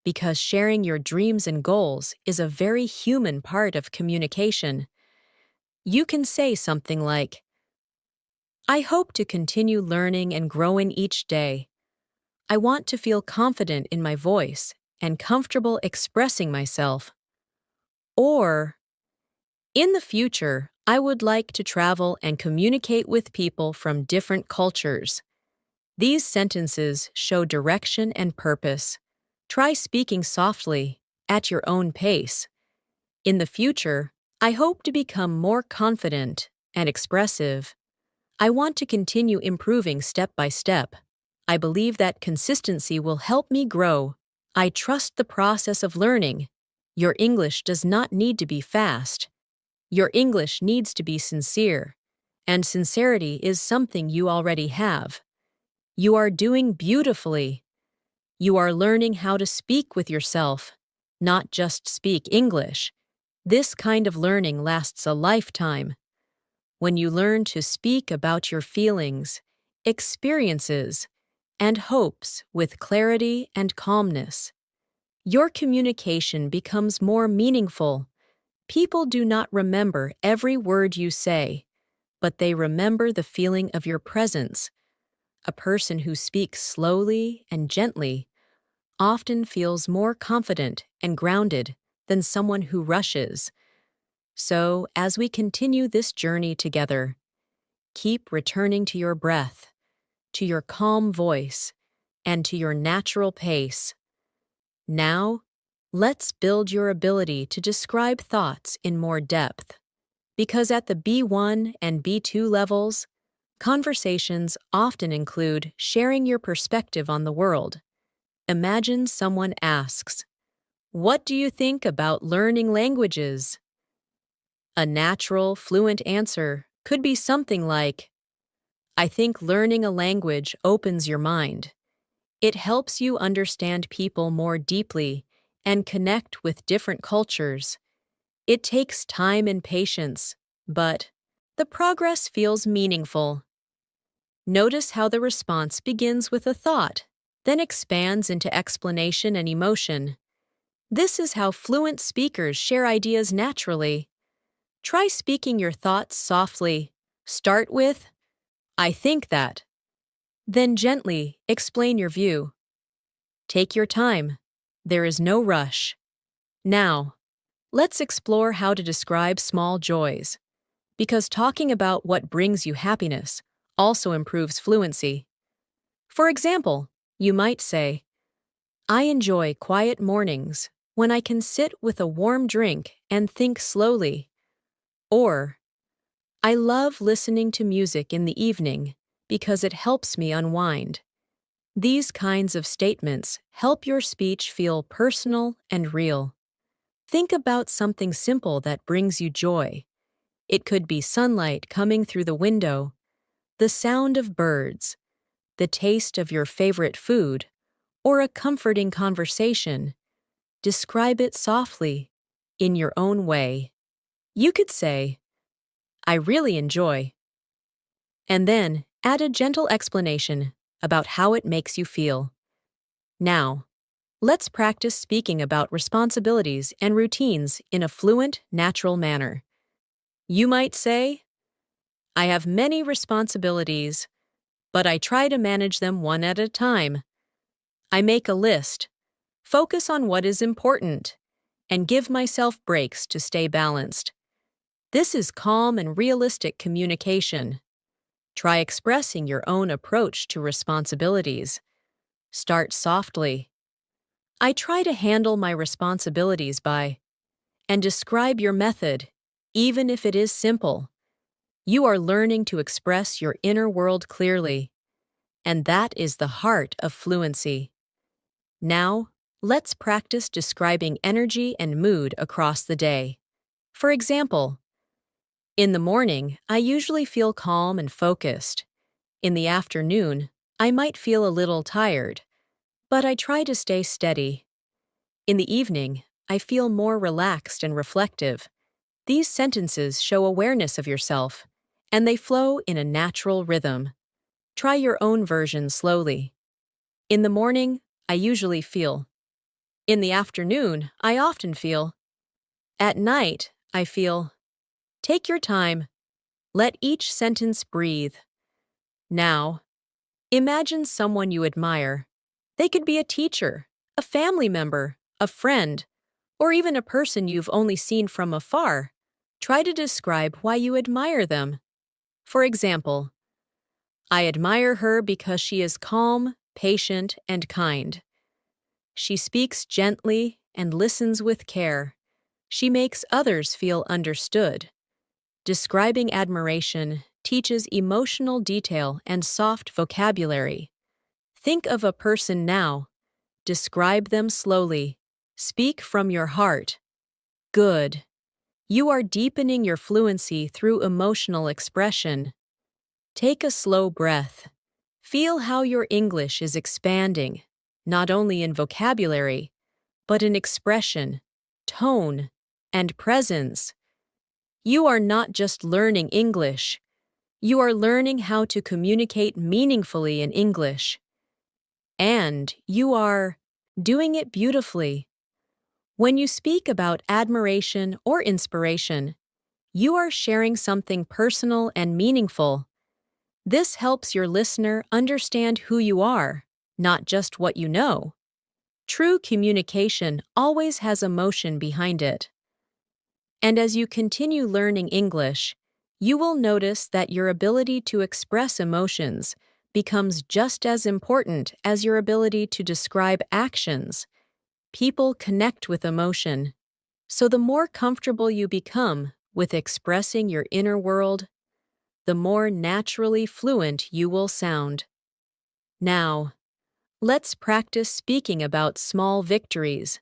because sharing your dreams and goals is a very human part of communication. You can say something like, I hope to continue learning and growing each day. I want to feel confident in my voice and comfortable expressing myself. Or, in the future, I would like to travel and communicate with people from different cultures. These sentences show direction and purpose. Try speaking softly, at your own pace. In the future, I hope to become more confident and expressive. I want to continue improving step by step. I believe that consistency will help me grow. I trust the process of learning. Your English does not need to be fast. Your English needs to be sincere. And sincerity is something you already have. You are doing beautifully. You are learning how to speak with yourself, not just speak English. This kind of learning lasts a lifetime. When you learn to speak about your feelings, experiences, and hopes with clarity and calmness, your communication becomes more meaningful. People do not remember every word you say, but they remember the feeling of your presence. A person who speaks slowly and gently often feels more confident and grounded than someone who rushes. So, as we continue this journey together, keep returning to your breath. to your calm voice, and to your natural pace. Now, let's build your ability to describe thoughts in more depth. Because at the B1 and B2 levels, conversations often include sharing your perspective on the world. Imagine someone asks, "What do you think about learning languages?" A natural, fluent answer could be something like, "I think learning a language opens your mind. It helps you understand people more deeply and connect with different cultures. It takes time and patience, but the progress feels meaningful." Notice how the response begins with a thought, then expands into explanation and emotion. This is how fluent speakers share ideas naturally. Try speaking your thoughts softly. Start with, "I think that." Then gently explain your view. Take your time. There is no rush. Now, let's explore how to describe small joys, because talking about what brings you happiness also improves fluency. For example, you might say, "I enjoy quiet mornings when I can sit with a warm drink and think slowly." Or, "I love listening to music in the evening because it helps me unwind." These kinds of statements help your speech feel personal and real. Think about something simple that brings you joy. It could be sunlight coming through the window, the sound of birds, the taste of your favorite food, or a comforting conversation. Describe it softly, in your own way. You could say, "I really enjoy," and then add a gentle explanation about how it makes you feel. Now, let's practice speaking about responsibilities and routines in a fluent, natural manner. You might say, "I have many responsibilities, but I try to manage them one at a time. I make a list, focus on what is important, and give myself breaks to stay balanced." This is calm and realistic communication. Try expressing your own approach to responsibilities. Start softly. "I try to handle my responsibilities by," and describe your method, even if it is simple. You are learning to express your inner world clearly, and that is the heart of fluency. Now, let's practice describing energy and mood across the day. For example, in the morning, I usually feel calm and focused. In the afternoon, I might feel a little tired, but I try to stay steady. In the evening, I feel more relaxed and reflective. These sentences show awareness of yourself, and they flow in a natural rhythm. Try your own version slowly. In the morning, I usually feel. In the afternoon, I often feel. At night, I feel. Take your time. Let each sentence breathe. Now, imagine someone you admire. They could be a teacher, a family member, a friend, or even a person you've only seen from afar. Try to describe why you admire them. For example, "I admire her because she is calm, patient, and kind. She speaks gently and listens with care. She makes others feel understood." Describing admiration teaches emotional detail and soft vocabulary. Think of a person now. Describe them slowly. Speak from your heart. Good. You are deepening your fluency through emotional expression. Take a slow breath. Feel how your English is expanding, not only in vocabulary, but in expression, tone, and presence. You are not just learning English. You are learning how to communicate meaningfully in English. And you are doing it beautifully. When you speak about admiration or inspiration, you are sharing something personal and meaningful. This helps your listener understand who you are, not just what you know. True communication always has emotion behind it. And as you continue learning English, you will notice that your ability to express emotions becomes just as important as your ability to describe actions. People connect with emotion, so the more comfortable you become with expressing your inner world, the more naturally fluent you will sound. Now, let's practice speaking about small victories,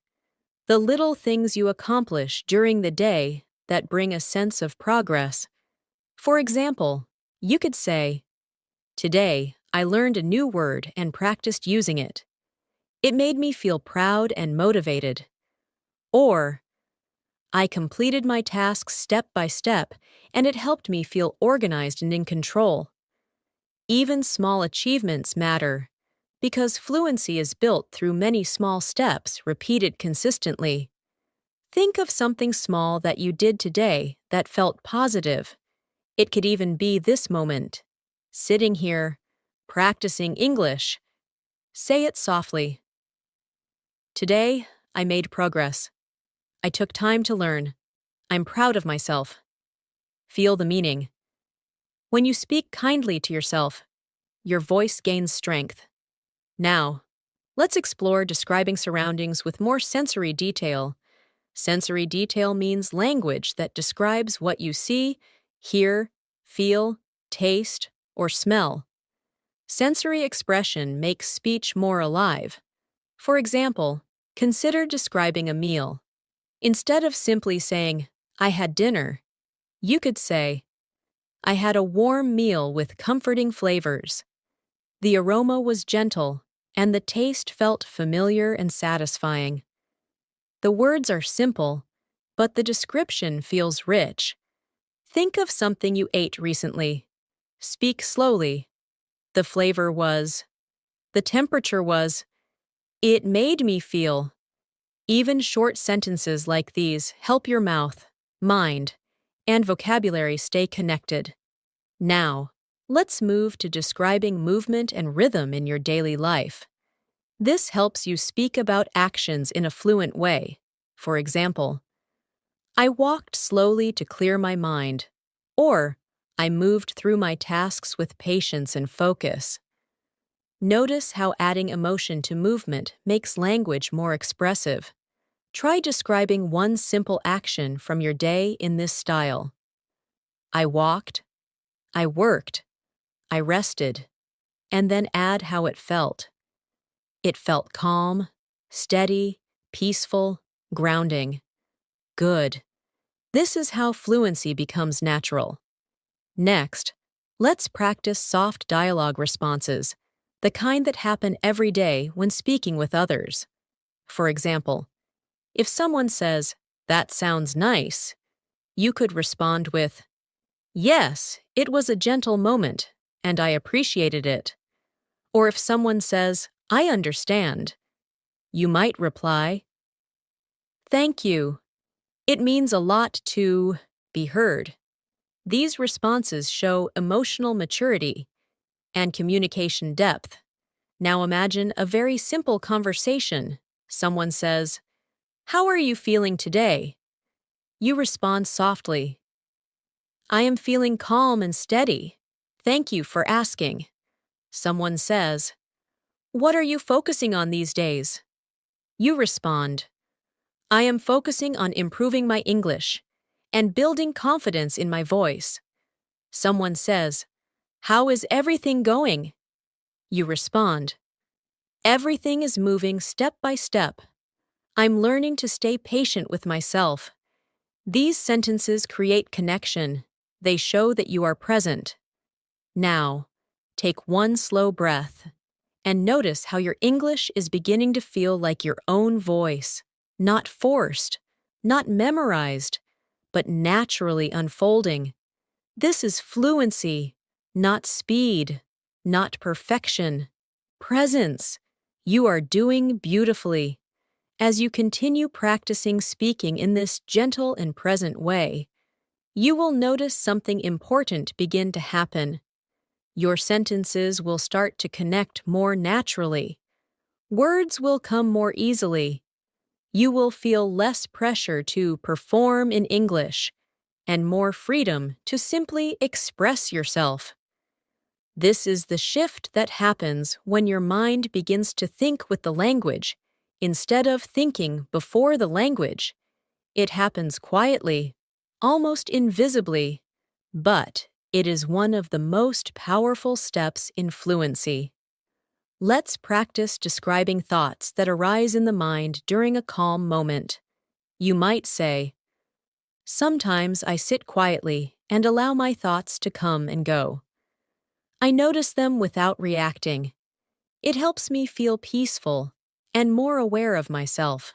the little things you accomplish during the day that bring a sense of progress. For example, you could say, "Today, I learned a new word and practiced using it. It made me feel proud and motivated." Or, "I completed my tasks step by step, and it helped me feel organized and in control." Even small achievements matter, because fluency is built through many small steps repeated consistently. Think of something small that you did today that felt positive. It could even be this moment. Sitting here, practicing English. Say it softly. "Today, I made progress. I took time to learn. I'm proud of myself." Feel the meaning. When you speak kindly to yourself, your voice gains strength. Now, let's explore describing surroundings with more sensory detail. Sensory detail means language that describes what you see, hear, feel, taste, or smell. Sensory expression makes speech more alive. For example, consider describing a meal. Instead of simply saying, "I had dinner," you could say, "I had a warm meal with comforting flavors. The aroma was gentle, and the taste felt familiar and satisfying." The words are simple, but the description feels rich. Think of something you ate recently. Speak slowly. The flavor was. The temperature was. It made me feel. Even short sentences like these help your mouth, mind, and vocabulary stay connected. Now, let's move to describing movement and rhythm in your daily life. This helps you speak about actions in a fluent way. For example, "I walked slowly to clear my mind," or "I moved through my tasks with patience and focus." Notice how adding emotion to movement makes language more expressive. Try describing one simple action from your day in this style. "I walked," "I worked," "I rested," and then add how it felt. "It felt calm, steady, peaceful, grounding." Good. This is how fluency becomes natural. Next, let's practice soft dialogue responses, the kind that happen every day when speaking with others. For example, if someone says, "That sounds nice," you could respond with, "Yes, it was a gentle moment, and I appreciated it." Or if someone says, "I understand," you might reply, "Thank you. It means a lot to be heard." These responses show emotional maturity and communication depth. Now imagine a very simple conversation. Someone says, "How are you feeling today?" You respond softly, "I am feeling calm and steady. Thank you for asking." Someone says, "What are you focusing on these days?" You respond, "I am focusing on improving my English and building confidence in my voice." Someone says, "How is everything going?" You respond, "Everything is moving step by step. I'm learning to stay patient with myself." These sentences create connection. They show that you are present. Now, take one slow breath and notice how your English is beginning to feel like your own voice, not forced, not memorized, but naturally unfolding. This is fluency, not speed, not perfection. Presence. You are doing beautifully. As you continue practicing speaking in this gentle and present way, you will notice something important begin to happen. Your sentences will start to connect more naturally. Words will come more easily. You will feel less pressure to perform in English and more freedom to simply express yourself. This is the shift that happens when your mind begins to think with the language instead of thinking before the language. It happens quietly, almost invisibly, but it is one of the most powerful steps in fluency. Let's practice describing thoughts that arise in the mind during a calm moment. You might say, "Sometimes I sit quietly and allow my thoughts to come and go. I notice them without reacting. It helps me feel peaceful and more aware of myself."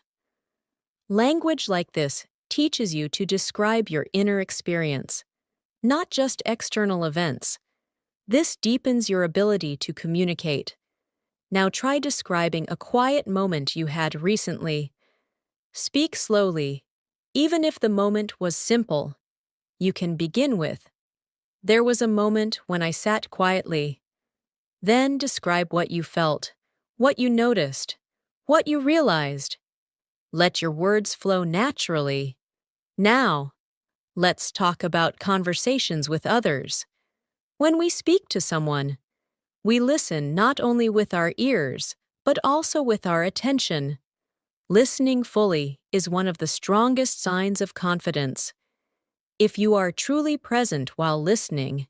Language like this teaches you to describe your inner experience, not just external events. This deepens your ability to communicate. Now try describing a quiet moment you had recently. Speak slowly, even if the moment was simple. You can begin with, "There was a moment when I sat quietly." Then describe what you felt, what you noticed, what you realized. Let your words flow naturally. Now, let's talk about conversations with others. When we speak to someone, we listen not only with our ears, but also with our attention. Listening fully is one of the strongest signs of confidence. If you are truly present while listening,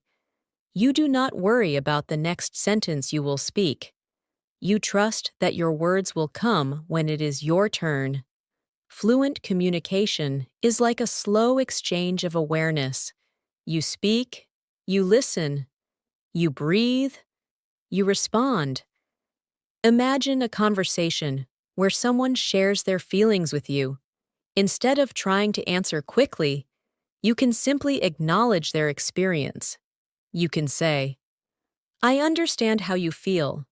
you do not worry about the next sentence you will speak. You trust that your words will come when it is your turn. Fluent communication is like a slow exchange of awareness. You speak, you listen, you breathe, you respond. Imagine a conversation where someone shares their feelings with you. Instead of trying to answer quickly, you can simply acknowledge their experience. You can say, "I understand how you feel,"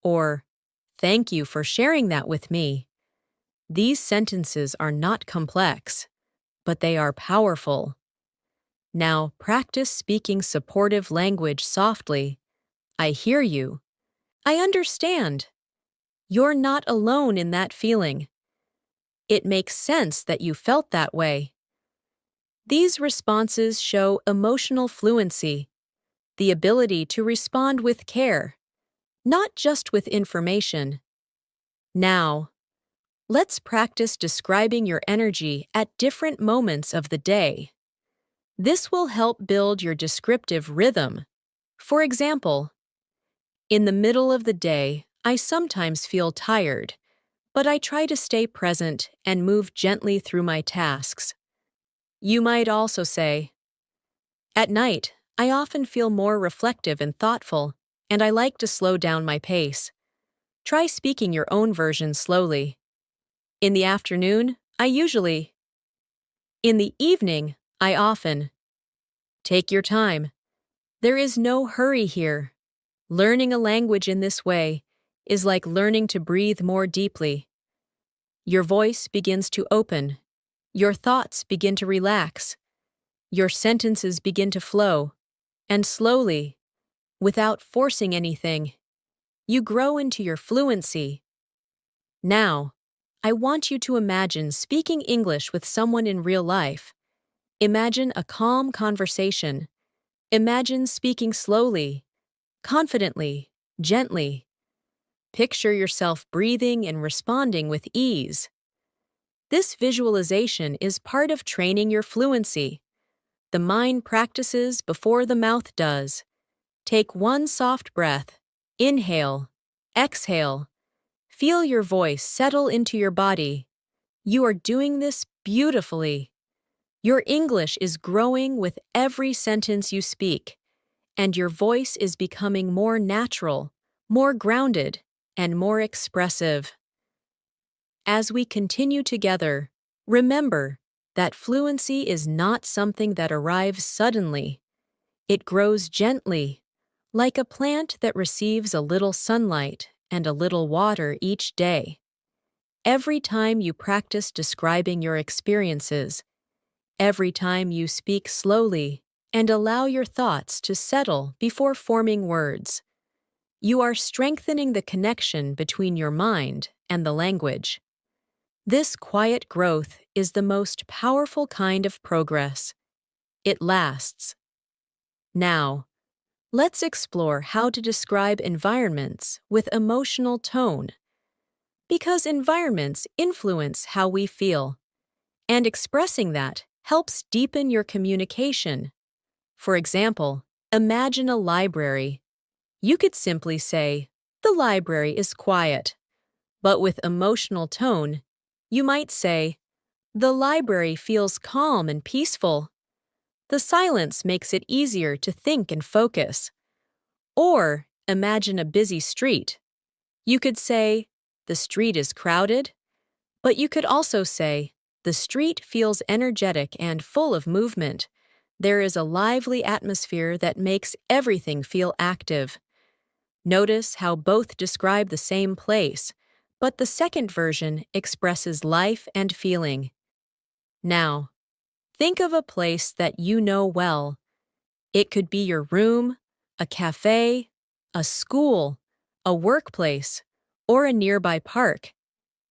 or "Thank you for sharing that with me." These sentences are not complex, but they are powerful. Now practice speaking supportive language softly. "I hear you. I understand. You're not alone in that feeling. It makes sense that you felt that way." These responses show emotional fluency, the ability to respond with care, not just with information. Now, let's practice describing your energy at different moments of the day. This will help build your descriptive rhythm. For example, "In the middle of the day, I sometimes feel tired, but I try to stay present and move gently through my tasks." You might also say, "At night, I often feel more reflective and thoughtful, and I like to slow down my pace." Try speaking your own version slowly. "In the afternoon, I usually." "In the evening, I often." Take your time. There is no hurry here. Learning a language in this way is like learning to breathe more deeply. Your voice begins to open. Your thoughts begin to relax. Your sentences begin to flow. And slowly, without forcing anything, you grow into your fluency. Now, I want you to imagine speaking English with someone in real life. Imagine a calm conversation. Imagine speaking slowly, confidently, gently. Picture yourself breathing and responding with ease. This visualization is part of training your fluency. The mind practices before the mouth does. Take one soft breath. Inhale. Exhale. Feel your voice settle into your body. You are doing this beautifully. Your English is growing with every sentence you speak, and your voice is becoming more natural, more grounded, and more expressive. As we continue together, remember that fluency is not something that arrives suddenly. It grows gently, like a plant that receives a little sunlight and a little water each day. Every time you practice describing your experiences, every time you speak slowly and allow your thoughts to settle before forming words, you are strengthening the connection between your mind and the language. This quiet growth is the most powerful kind of progress. It lasts. Now, Let's explore how to describe environments with emotional tone, because environments influence how we feel, and expressing that helps deepen your communication. For example, imagine a library. You could simply say, "The library is quiet," but with emotional tone, you might say, "The library feels calm and peaceful." The silence makes it easier to think and focus. Or imagine a busy street. You could say, "The street is crowded," but you could also say, "The street feels energetic and full of movement. There is a lively atmosphere that makes everything feel active." Notice how both describe the same place, but the second version expresses life and feeling. Now, think of a place that you know well. It could be your room, a cafe, a school, a workplace, or a nearby park.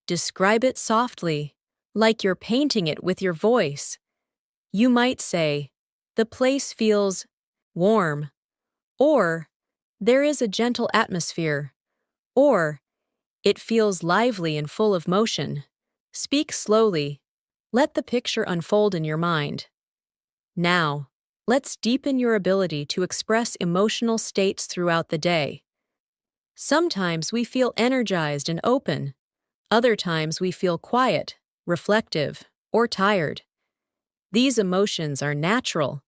Describe it softly, like you're painting it with your voice. You might say, "The place feels warm," or "There is a gentle atmosphere," or "It feels lively and full of motion." Speak slowly. Let the picture unfold in your mind. Now, let's deepen your ability to express emotional states throughout the day. Sometimes we feel energized and open. Other times we feel quiet, reflective, or tired. These emotions are natural.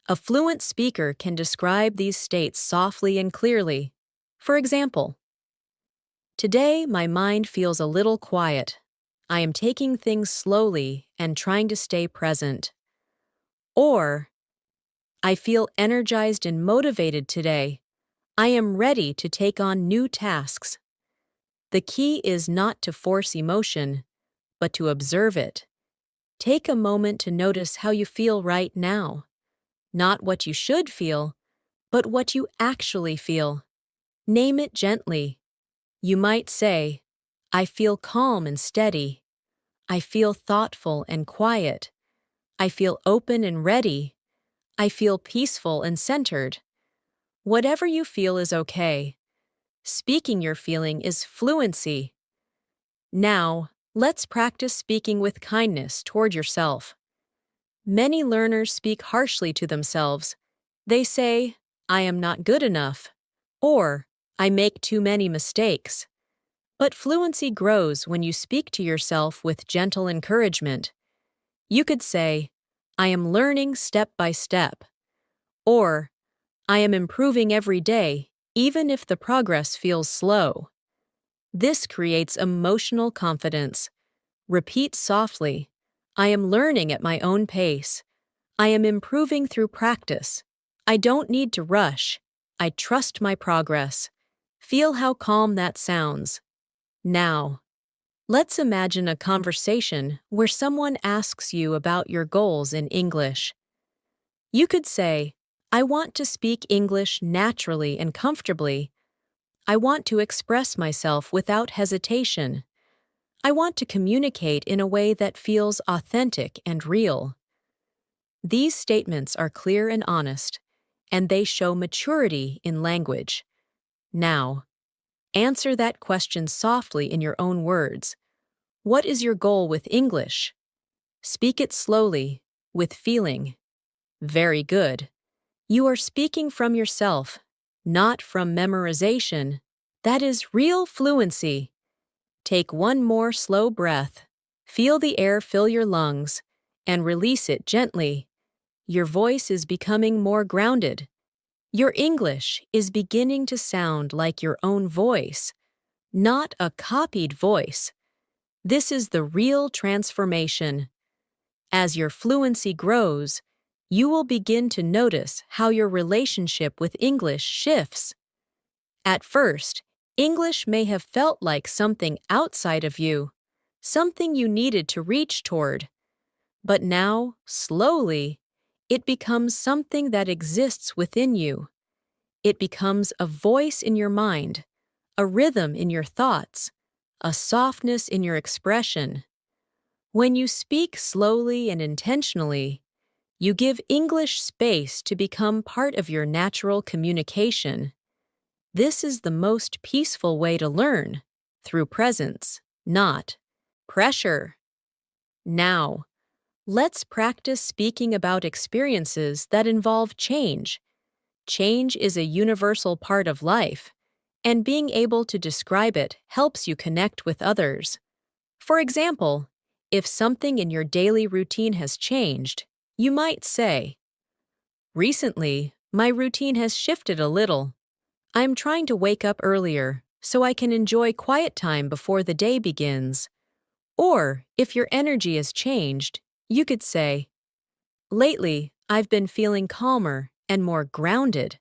A fluent speaker can describe these states softly and clearly. For example, "Today my mind feels a little quiet. I am taking things slowly and trying to stay present." Or, "I feel energized and motivated today. I am ready to take on new tasks." The key is not to force emotion, but to observe it. Take a moment to notice how you feel right now. Not what you should feel, but what you actually feel. Name it gently. You might say, "I feel calm and steady." "I feel thoughtful and quiet." "I feel open and ready." "I feel peaceful and centered." Whatever you feel is okay. Speaking your feeling is fluency. Now, let's practice speaking with kindness toward yourself. Many learners speak harshly to themselves. They say, "I am not good enough," or "I make too many mistakes." But fluency grows when you speak to yourself with gentle encouragement. You could say, "I am learning step by step," or "I am improving every day, even if the progress feels slow." This creates emotional confidence. Repeat softly, "I am learning at my own pace. I am improving through practice. I don't need to rush. I trust my progress." Feel how calm that sounds. Now, let's imagine a conversation where someone asks you about your goals in English. You could say, "I want to speak English naturally and comfortably. I want to express myself without hesitation. I want to communicate in a way that feels authentic and real." These statements are clear and honest, and they show maturity in language. Now, answer that question softly in your own words. What is your goal with English? Speak it slowly, with feeling. Very good. You are speaking from yourself, not from memorization. That is real fluency. Take one more slow breath. Feel the air fill your lungs, and release it gently. Your voice is becoming more grounded. Your English is beginning to sound like your own voice, not a copied voice. This is the real transformation. As your fluency grows, you will begin to notice how your relationship with English shifts. At first, English may have felt like something outside of you, something you needed to reach toward. But now, slowly, it becomes something that exists within you. It becomes a voice in your mind, a rhythm in your thoughts, a softness in your expression. When you speak slowly and intentionally, You give English space to become part of your natural communication. This is the most peaceful way to learn, through presence, not pressure. Now, let's practice speaking about experiences that involve change. Change is a universal part of life, and being able to describe it helps you connect with others. For example, if something in your daily routine has changed, you might say, "Recently, my routine has shifted a little. I'm trying to wake up earlier so I can enjoy quiet time before the day begins." Or, if your energy has changed, you could say, "Lately, I've been feeling calmer and more grounded.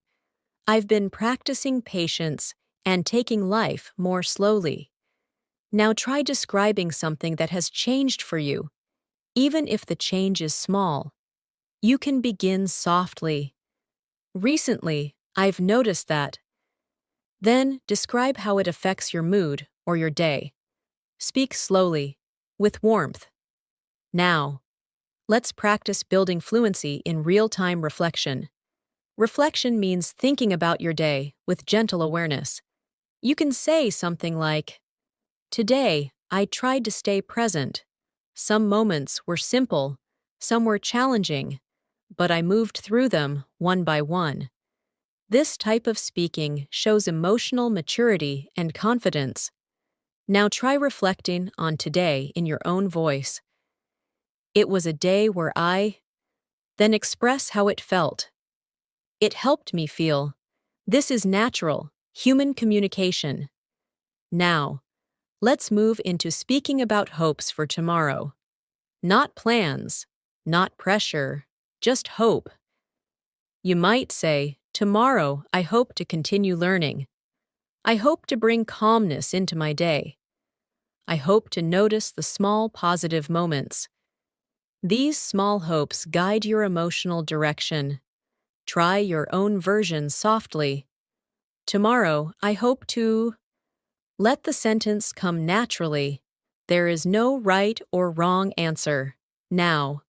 I've been practicing patience and taking life more slowly." Now try describing something that has changed for you, even if the change is small. You can begin softly. "Recently, I've noticed that." Then describe how it affects your mood or your day. Speak slowly, with warmth. Now, let's practice building fluency in real-time reflection. Reflection means thinking about your day with gentle awareness. You can say something like, "Today, I tried to stay present. Some moments were simple, some were challenging, but I moved through them one by one." This type of speaking shows emotional maturity and confidence. Now try reflecting on today in your own voice. "It was a day where I..." Then express how it felt. "It helped me feel." This is natural, human communication. Now, let's move into speaking about hopes for tomorrow. Not plans, not pressure, just hope. You might say, "Tomorrow, I hope to continue learning. I hope to bring calmness into my day. I hope to notice the small positive moments." These small hopes guide your emotional direction. Try your own version softly. "Tomorrow, I hope to..." Let the sentence come naturally. There is no right or wrong answer. Now,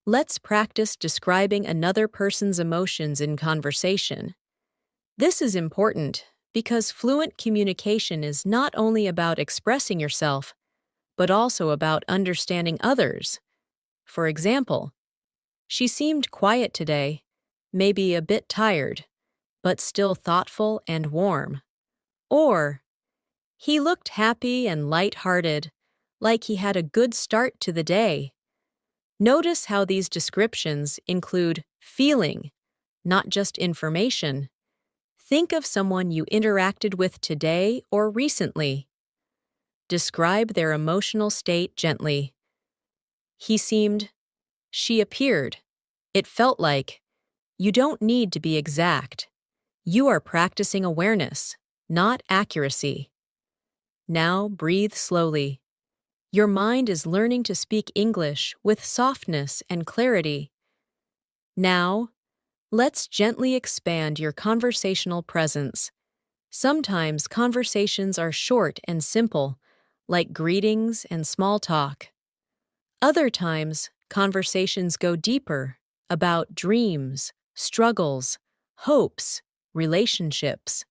let's practice describing another person's emotions in conversation. This is important because fluent communication is not only about expressing yourself, but also about understanding others. For example, "She seemed quiet today, maybe a bit tired, but still thoughtful and warm." Or, "He looked happy and light-hearted, like he had a good start to the day." Notice how these descriptions include feeling, not just information. Think of someone you interacted with today or recently. Describe their emotional state gently. "He seemed..." "She appeared." "It felt like..." You don't need to be exact. You are practicing awareness, not accuracy. Now breathe slowly. Your mind is learning to speak English with softness and clarity. Now, let's gently expand your conversational presence. Sometimes conversations are short and simple, like greetings and small talk. Other times, conversations go deeper, about dreams, struggles, hopes, relationships.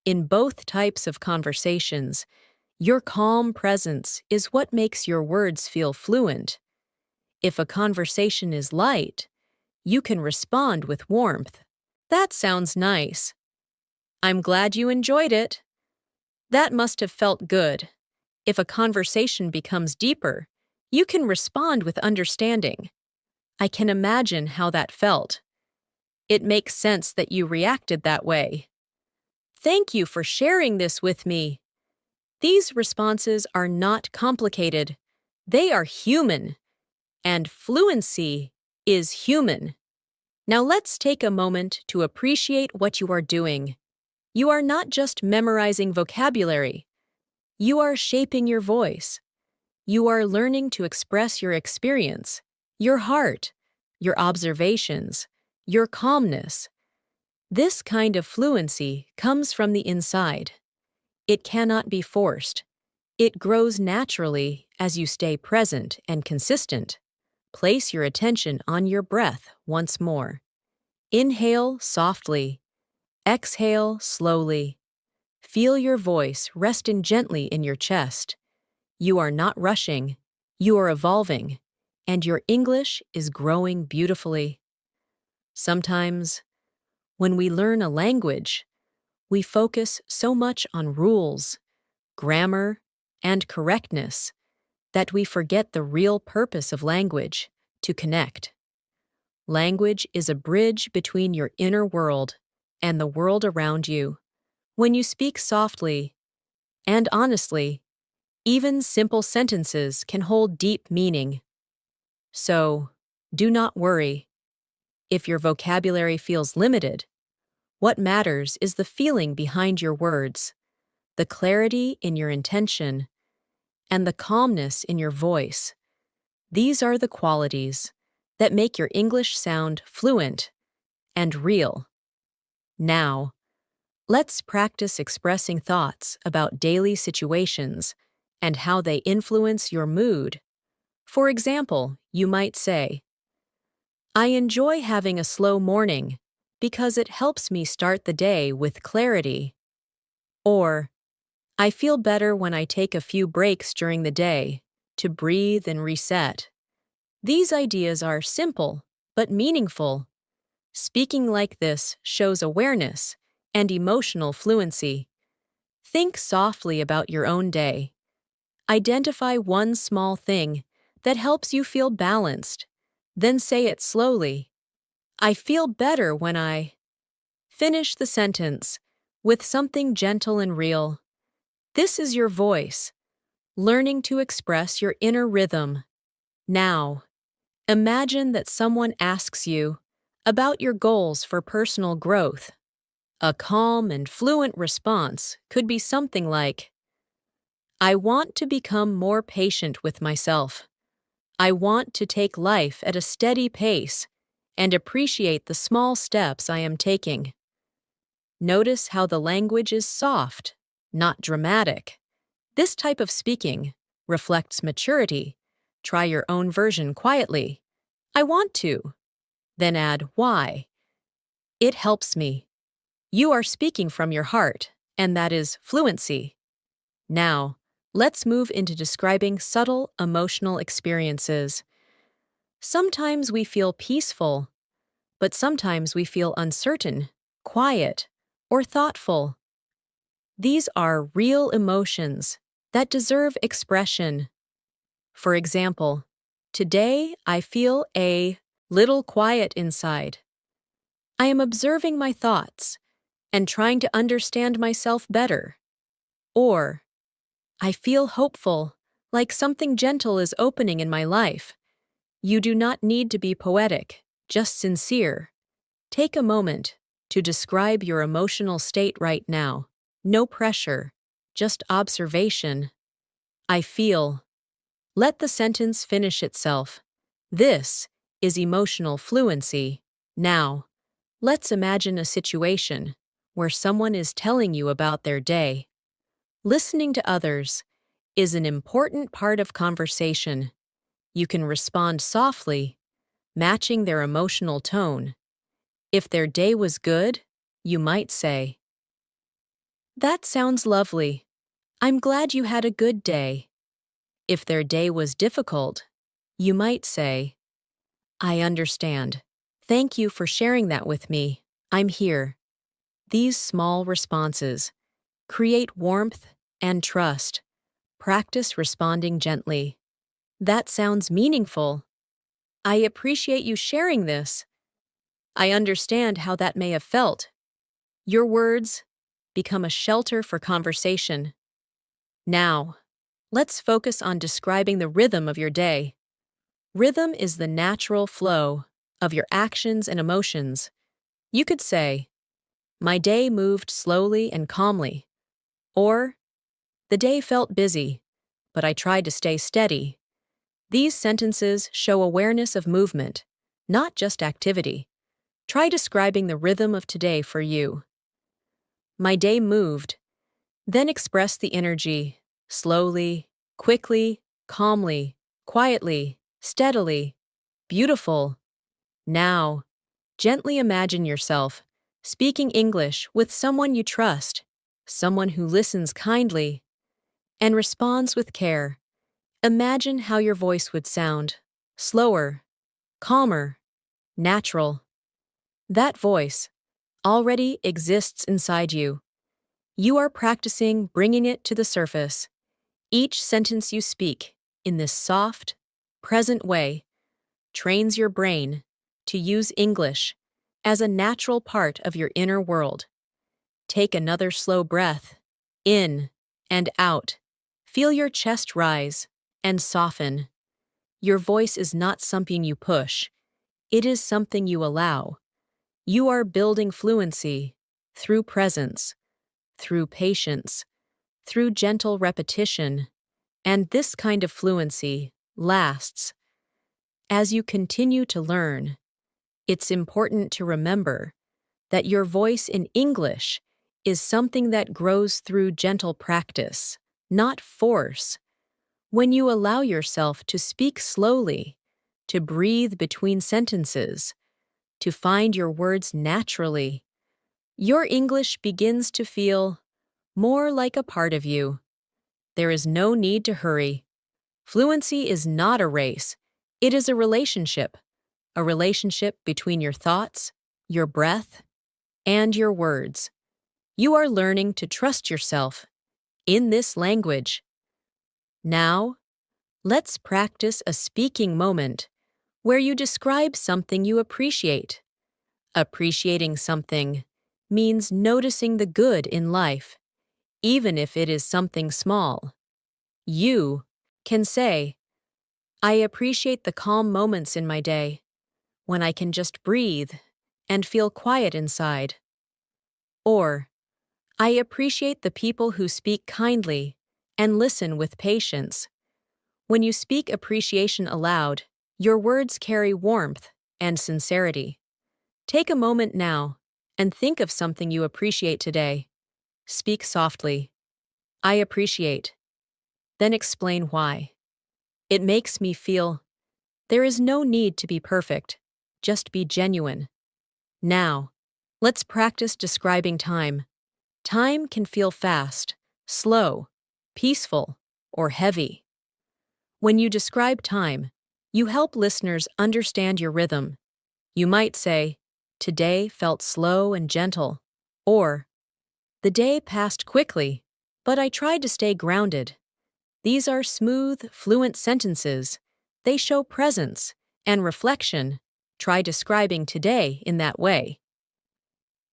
In both types of conversations, your calm presence is what makes your words feel fluent. If a conversation is light, you can respond with warmth. "That sounds nice." "I'm glad you enjoyed it." "That must have felt good." If a conversation becomes deeper, you can respond with understanding. "I can imagine how that felt." "It makes sense that you reacted that way." "Thank you for sharing this with me." These responses are not complicated. They are human. And fluency is human. Now let's take a moment to appreciate what you are doing. You are not just memorizing vocabulary. You are shaping your voice. You are learning to express your experience, your heart, your observations, your calmness. This kind of fluency comes from the inside. It cannot be forced. It grows naturally as you stay present and consistent. place your attention on your breath once more. Inhale softly. Exhale slowly. Feel your voice resting gently in your chest. You are not rushing, you are evolving, and your English is growing beautifully. Sometimes, when we learn a language, we focus so much on rules, grammar, and correctness that we forget the real purpose of language: to connect. Language is a bridge between your inner world and the world around you. When you speak softly and honestly, even simple sentences can hold deep meaning. So, do not worry if your vocabulary feels limited. What matters is the feeling behind your words, the clarity in your intention, and the calmness in your voice. These are the qualities that make your English sound fluent and real. Now, let's practice expressing thoughts about daily situations and how they influence your mood. For example, you might say, I enjoy having a slow morning because it helps me start the day with clarity. Or, I feel better when I take a few breaks during the day to breathe and reset. These ideas are simple but meaningful. Speaking like this shows awareness and emotional fluency. Think softly about your own day. Identify one small thing that helps you feel balanced. Then say it slowly. I feel better when I finish the sentence with something gentle and real. This is your voice, learning to express your inner rhythm. Now, imagine that someone asks you about your goals for personal growth. A calm and fluent response could be something like, I want to become more patient with myself. I want to take life at a steady pace and appreciate the small steps I am taking. Notice how the language is soft, not dramatic. This type of speaking reflects maturity. Try your own version quietly. I want to. Then add why. It helps me. You are speaking from your heart, and that is fluency. Now, let's move into describing subtle emotional experiences. Sometimes we feel peaceful, but sometimes we feel uncertain, quiet, or thoughtful. These are real emotions that deserve expression. For example, today I feel a little quiet inside. I am observing my thoughts and trying to understand myself better. Or, I feel hopeful, like something gentle is opening in my life. You do not need to be poetic, just sincere. Take a moment to describe your emotional state right now. No pressure, just observation. I feel. Let the sentence finish itself. This is emotional fluency. Now, let's imagine a situation where someone is telling you about their day. Listening to others is an important part of conversation. You can respond softly, matching their emotional tone. If their day was good, you might say, That sounds lovely. I'm glad you had a good day. If their day was difficult, you might say, I understand. Thank you for sharing that with me. I'm here. These small responses create warmth and trust. Practice responding gently. That sounds meaningful. I appreciate you sharing this. I understand how that may have felt. Your words become a shelter for conversation. Now, let's focus on describing the rhythm of your day. Rhythm is the natural flow of your actions and emotions. You could say, My day moved slowly and calmly. Or, The day felt busy, but I tried to stay steady. These sentences show awareness of movement, not just activity. Try describing the rhythm of today for you. My day moved. Then express the energy, slowly, quickly, calmly, quietly, steadily. Beautiful. Now, gently imagine yourself speaking English with someone you trust, someone who listens kindly and responds with care. Imagine how your voice would sound slower, calmer, natural. That voice already exists inside you. You are practicing bringing it to the surface. Each sentence you speak in this soft, present way trains your brain to use English as a natural part of your inner world. Take another slow breath, in and out. Feel your chest rise and soften. Your voice is not something you push, it is something you allow. You are building fluency through presence, through patience, through gentle repetition, and this kind of fluency lasts. As you continue to learn, it's important to remember that your voice in English is something that grows through gentle practice, not force. When you allow yourself to speak slowly, to breathe between sentences, to find your words naturally, your English begins to feel more like a part of you. There is no need to hurry. Fluency is not a race, it is a relationship between your thoughts, your breath, and your words. You are learning to trust yourself in this language. Now, let's practice a speaking moment where you describe something you appreciate. Appreciating something means noticing the good in life, even if it is something small. You can say, I appreciate the calm moments in my day, when I can just breathe and feel quiet inside. Or, I appreciate the people who speak kindly and listen with patience. When you speak appreciation aloud, your words carry warmth and sincerity. Take a moment now and think of something you appreciate today. Speak softly. I appreciate. Then explain why. It makes me feel. There is no need to be perfect. Just be genuine. Now, let's practice describing time. Time can feel fast, slow, peaceful, or heavy. When you describe time, you help listeners understand your rhythm. You might say, today felt slow and gentle, or the day passed quickly, but I tried to stay grounded. These are smooth, fluent sentences. They show presence and reflection. Try describing today in that way.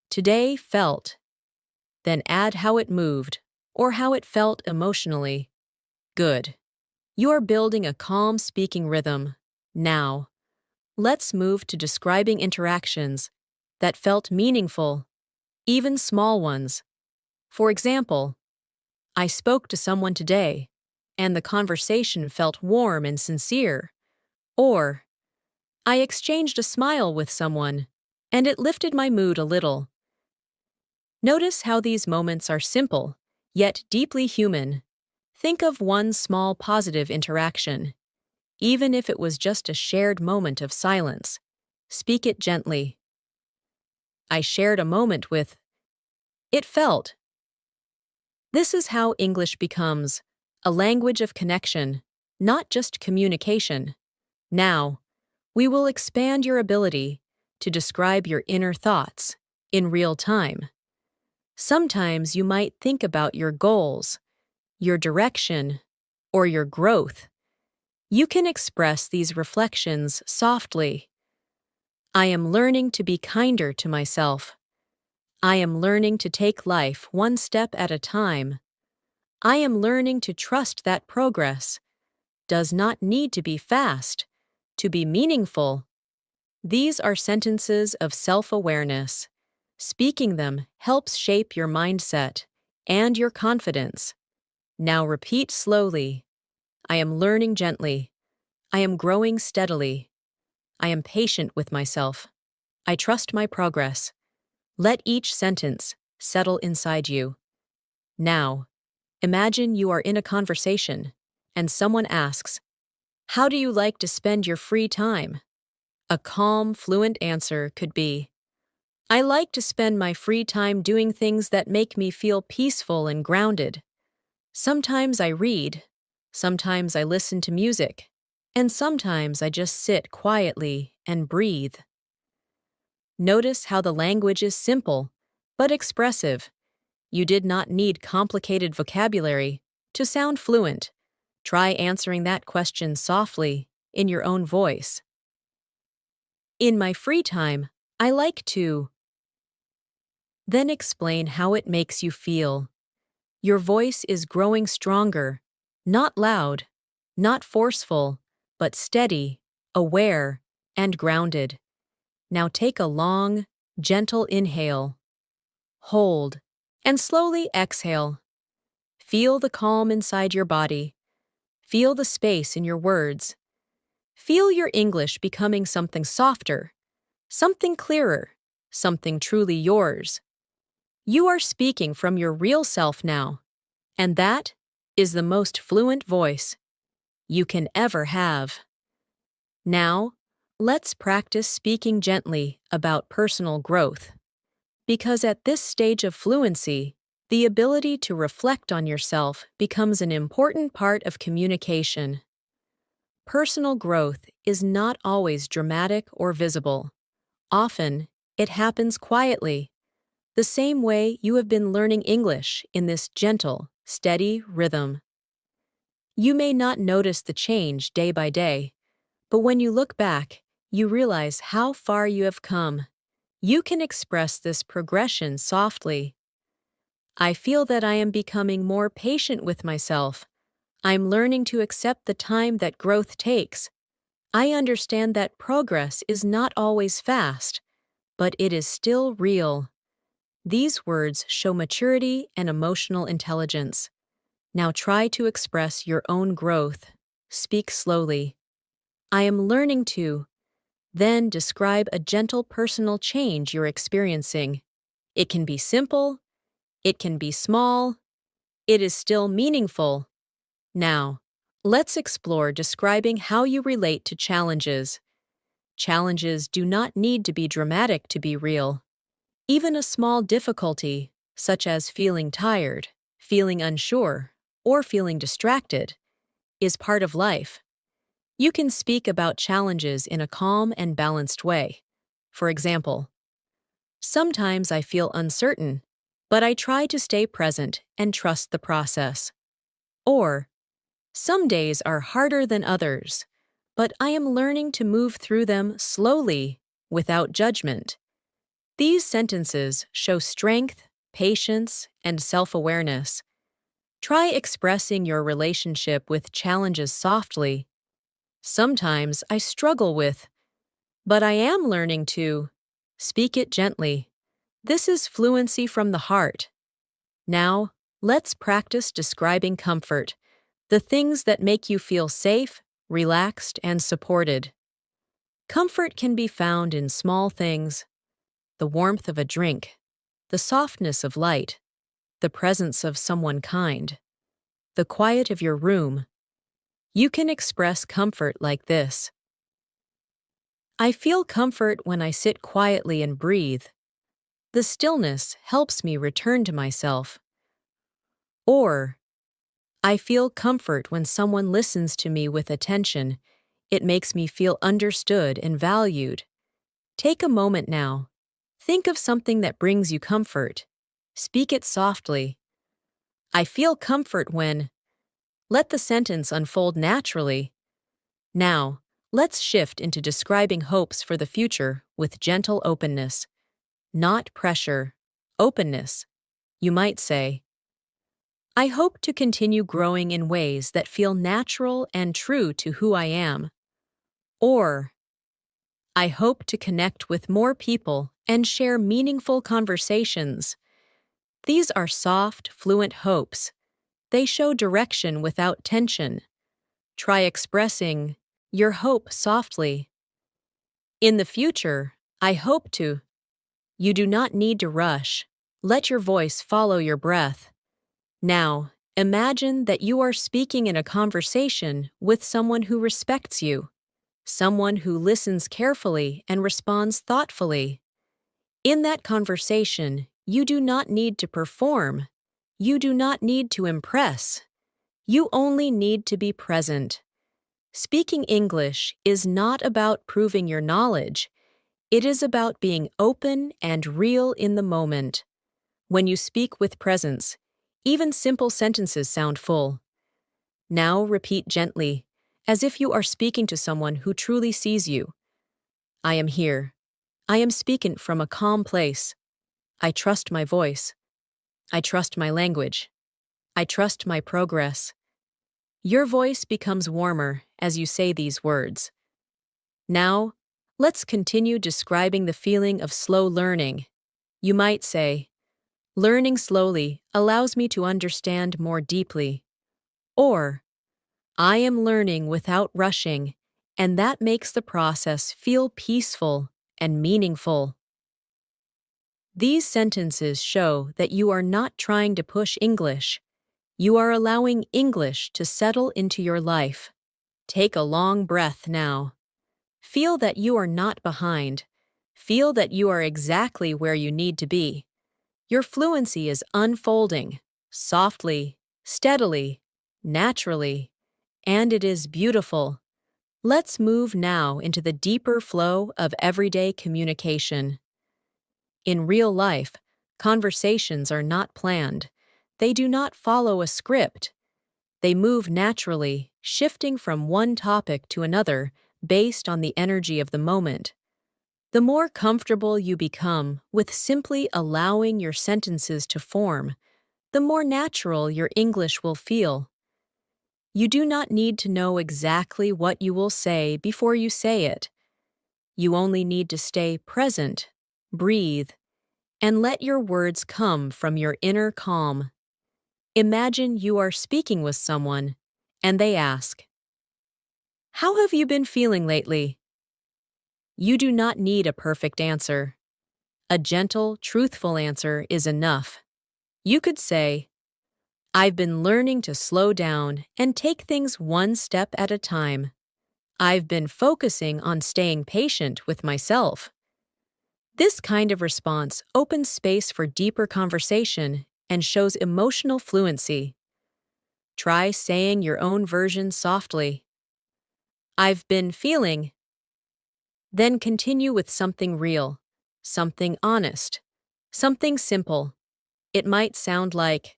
Today felt. Then add how it moved or how it felt emotionally. Good. You are building a calm speaking rhythm. Now, let's move to describing interactions that felt meaningful, even small ones. For example, I spoke to someone today, and the conversation felt warm and sincere. Or, I exchanged a smile with someone, and it lifted my mood a little. Notice how these moments are simple, yet deeply human. Think of one small positive interaction. Even if it was just a shared moment of silence, speak it gently. I shared a moment with. It felt. This is how English becomes a language of connection, not just communication. Now, we will expand your ability to describe your inner thoughts in real time. Sometimes you might think about your goals, your direction, or your growth. You can express these reflections softly. I am learning to be kinder to myself. I am learning to take life one step at a time. I am learning to trust that progress does not need to be fast to be meaningful. These are sentences of self-awareness. Speaking them helps shape your mindset and your confidence. Now repeat slowly. I am learning gently. I am growing steadily. I am patient with myself. I trust my progress. Let each sentence settle inside you. Now, imagine you are in a conversation, and someone asks, how do you like to spend your free time? A calm, fluent answer could be, I like to spend my free time doing things that make me feel peaceful and grounded. Sometimes I read, sometimes I listen to music, and sometimes I just sit quietly and breathe. Notice how the language is simple, but expressive. You did not need complicated vocabulary to sound fluent. Try answering that question softly, in your own voice. In my free time, I like to. Then explain how it makes you feel. Your voice is growing stronger, not loud, not forceful, but steady, aware, and grounded. Now take a long, gentle inhale. Hold, and slowly exhale. Feel the calm inside your body. Feel the space in your words. Feel your English becoming something softer, something clearer, something truly yours. You are speaking from your real self now, and that is the most fluent voice you can ever have. Now, let's practice speaking gently about personal growth. Because at this stage of fluency, the ability to reflect on yourself becomes an important part of communication. Personal growth is not always dramatic or visible. Often, it happens quietly, the same way you have been learning English in this gentle, steady rhythm. You may not notice the change day by day, but when you look back, you realize how far you have come. You can express this progression softly. I feel that I am becoming more patient with myself. I'm learning to accept the time that growth takes. I understand that progress is not always fast, but it is still real. These words show maturity and emotional intelligence. Now try to express your own growth. Speak slowly. I am learning to. Then describe a gentle personal change you're experiencing. It can be simple. It can be small. It is still meaningful. Now, let's explore describing how you relate to challenges. Challenges do not need to be dramatic to be real. Even a small difficulty, such as feeling tired, feeling unsure, or feeling distracted, is part of life. You can speak about challenges in a calm and balanced way. For example, sometimes I feel uncertain, but I try to stay present and trust the process. Or, some days are harder than others, but I am learning to move through them slowly, without judgment. These sentences show strength, patience, and self-awareness. Try expressing your relationship with challenges softly. Sometimes I struggle with, but I am learning to. Speak it gently. This is fluency from the heart. Now, let's practice describing comfort, the things that make you feel safe, relaxed, and supported. Comfort can be found in small things: the warmth of a drink, the softness of light, the presence of someone kind, the quiet of your room. You can express comfort like this. I feel comfort when I sit quietly and breathe. The stillness helps me return to myself. Or, I feel comfort when someone listens to me with attention. It makes me feel understood and valued. Take a moment now. Think of something that brings you comfort. Speak it softly. I feel comfort when. Let the sentence unfold naturally. Now, let's shift into describing hopes for the future with gentle openness. Not pressure. Openness. You might say, I hope to continue growing in ways that feel natural and true to who I am. Or, I hope to connect with more people and share meaningful conversations. These are soft, fluent hopes. They show direction without tension. Try expressing your hope softly. In the future, I hope to. You do not need to rush. Let your voice follow your breath. Now, imagine that you are speaking in a conversation with someone who respects you. someone who listens carefully and responds thoughtfully. In that conversation, you do not need to perform. You do not need to impress. You only need to be present. Speaking English is not about proving your knowledge. It is about being open and real in the moment. When you speak with presence, even simple sentences sound full. Now repeat gently, as if you are speaking to someone who truly sees you. I am here. I am speaking from a calm place. I trust my voice. I trust my language. I trust my progress. Your voice becomes warmer as you say these words. Now, let's continue describing the feeling of slow learning. You might say, learning slowly allows me to understand more deeply. Or, I am learning without rushing, and that makes the process feel peaceful and meaningful. These sentences show that you are not trying to push English. You are allowing English to settle into your life. Take a long breath now. Feel that you are not behind. Feel that you are exactly where you need to be. Your fluency is unfolding, softly, steadily, naturally, and it is beautiful. Let's move now into the deeper flow of everyday communication. In real life, conversations are not planned. They do not follow a script. They move naturally, shifting from one topic to another based on the energy of the moment. The more comfortable you become with simply allowing your sentences to form, the more natural your English will feel. You do not need to know exactly what you will say before you say it. You only need to stay present, breathe, and let your words come from your inner calm. Imagine you are speaking with someone, and they ask, "How have you been feeling lately?" You do not need a perfect answer. A gentle, truthful answer is enough. You could say, "I've been learning to slow down and take things one step at a time. I've been focusing on staying patient with myself." This kind of response opens space for deeper conversation and shows emotional fluency. Try saying your own version softly. "I've been feeling." Then continue with something real, something honest, something simple. It might sound like,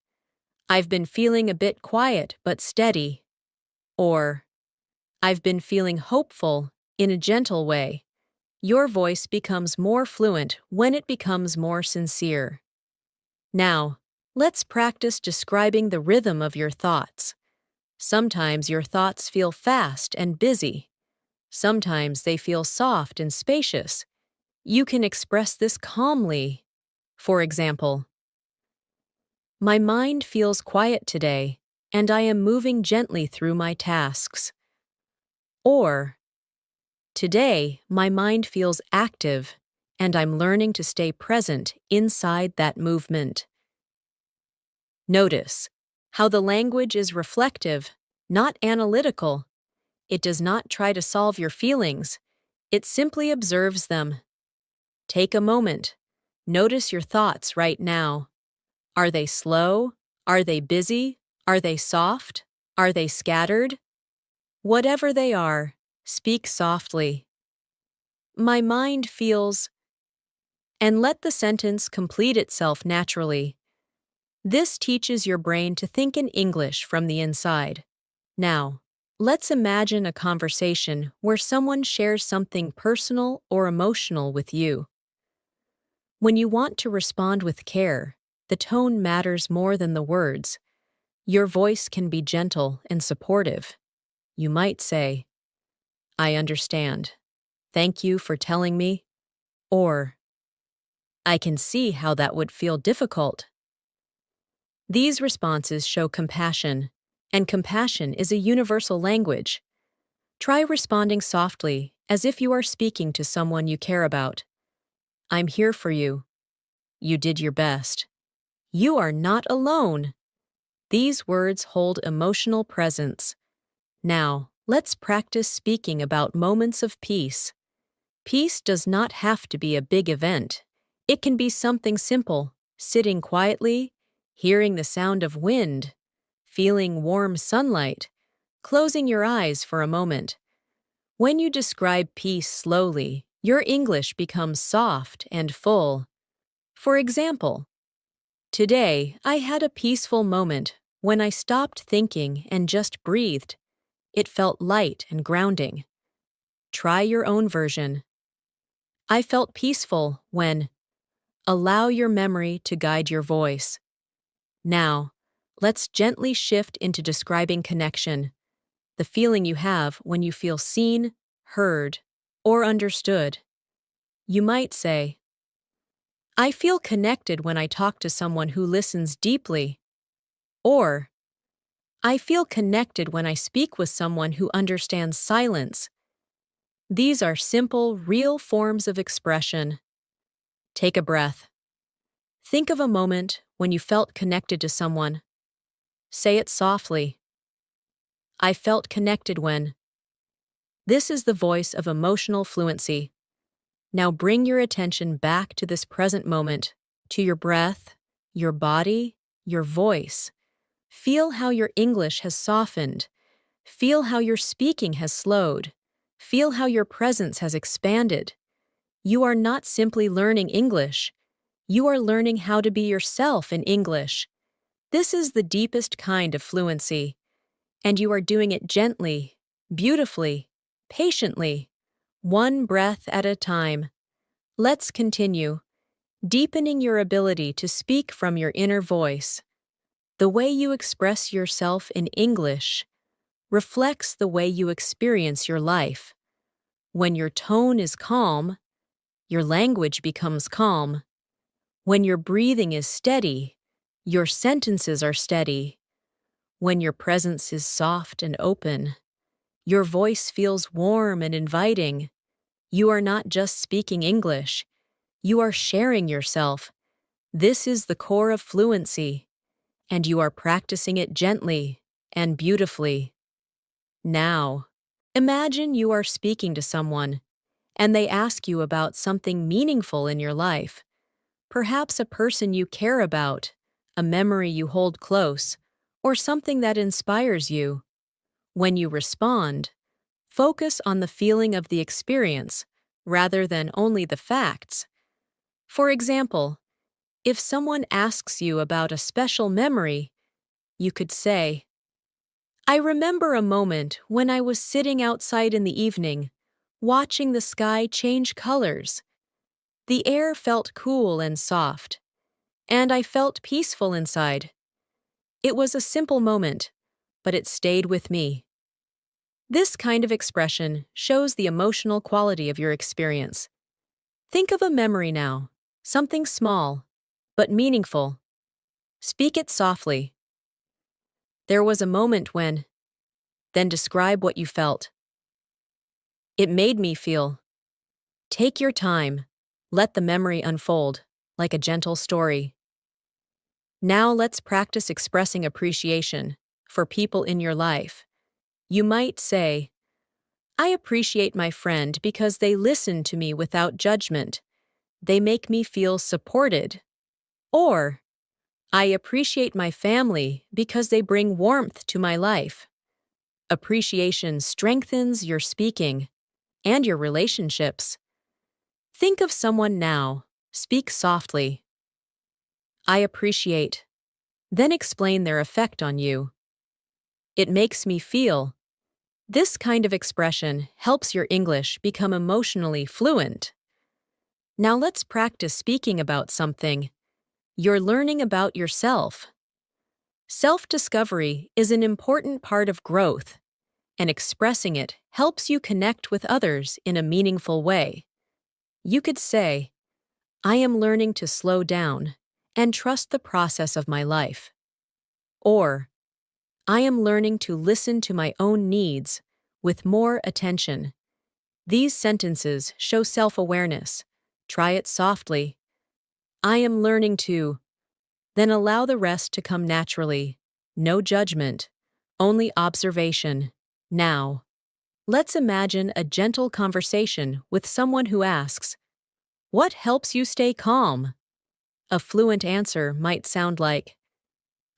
"I've been feeling a bit quiet but steady," or "I've been feeling hopeful in a gentle way." Your voice becomes more fluent when it becomes more sincere. Now, let's practice describing the rhythm of your thoughts. Sometimes your thoughts feel fast and busy. Sometimes they feel soft and spacious. You can express this calmly. For example, "My mind feels quiet today, and I am moving gently through my tasks." Or, "Today, my mind feels active, and I'm learning to stay present inside that movement." Notice how the language is reflective, not analytical. It does not try to solve your feelings. It simply observes them. Take a moment. Notice your thoughts right now. Are they slow? Are they busy? Are they soft? Are they scattered? Whatever they are, speak softly. "My mind feels," and let the sentence complete itself naturally. This teaches your brain to think in English from the inside. Now, let's imagine a conversation where someone shares something personal or emotional with you. When you want to respond with care, the tone matters more than the words. Your voice can be gentle and supportive. You might say, "I understand. Thank you for telling me." Or, "I can see how that would feel difficult." These responses show compassion, and compassion is a universal language. Try responding softly, as if you are speaking to someone you care about. "I'm here for you. You did your best. You are not alone." These words hold emotional presence. Now, let's practice speaking about moments of peace. Peace does not have to be a big event. It can be something simple, sitting quietly, hearing the sound of wind, feeling warm sunlight, closing your eyes for a moment. When you describe peace slowly, your English becomes soft and full. For example, today I had a peaceful moment when I stopped thinking and just breathed. It felt light and grounding. Try your own version. I felt peaceful when. Allow your memory to guide your voice. Now, let's gently shift into describing connection, the feeling you have when you feel seen, heard, or understood. You might say, I feel connected when I talk to someone who listens deeply. Or, I feel connected when I speak with someone who understands silence. These are simple, real forms of expression. Take a breath. Think of a moment when you felt connected to someone. Say it softly. I felt connected when. This is the voice of emotional fluency. Now bring your attention back to this present moment, to your breath, your body, your voice. Feel how your English has softened. Feel how your speaking has slowed. Feel how your presence has expanded. You are not simply learning English. You are learning how to be yourself in English. This is the deepest kind of fluency, and you are doing it gently, beautifully, patiently, one breath at a time. Let's continue, deepening your ability to speak from your inner voice. The way you express yourself in English reflects the way you experience your life. When your tone is calm, your language becomes calm. When your breathing is steady, your sentences are steady. When your presence is soft and open, your voice feels warm and inviting. You are not just speaking English, you are sharing yourself. This is the core of fluency, and you are practicing it gently and beautifully. Now, imagine you are speaking to someone, and they ask you about something meaningful in your life. Perhaps a person you care about, a memory you hold close, or something that inspires you. When you respond, focus on the feeling of the experience rather than only the facts. For example, if someone asks you about a special memory, you could say, I remember a moment when I was sitting outside in the evening, watching the sky change colors. The air felt cool and soft, and I felt peaceful inside. It was a simple moment, but it stayed with me. This kind of expression shows the emotional quality of your experience. Think of a memory now, something small, but meaningful. Speak it softly. There was a moment when. Then describe what you felt. It made me feel. Take your time. Let the memory unfold, like a gentle story. Now let's practice expressing appreciation for people in your life. You might say, I appreciate my friend because they listen to me without judgment. They make me feel supported. Or, I appreciate my family because they bring warmth to my life. Appreciation strengthens your speaking and your relationships. Think of someone now. Speak softly. I appreciate. Then explain their effect on you. It makes me feel. This kind of expression helps your English become emotionally fluent. Now let's practice speaking about something. You're learning about yourself. Self-discovery is an important part of growth, and expressing it helps you connect with others in a meaningful way. You could say, I am learning to slow down and trust the process of my life. Or, I am learning to listen to my own needs with more attention. These sentences show self-awareness. Try it softly. I am learning to. Then allow the rest to come naturally. No judgment, only observation. Now, Let's imagine a gentle conversation with someone who asks, "What helps you stay calm?" A fluent answer might sound like,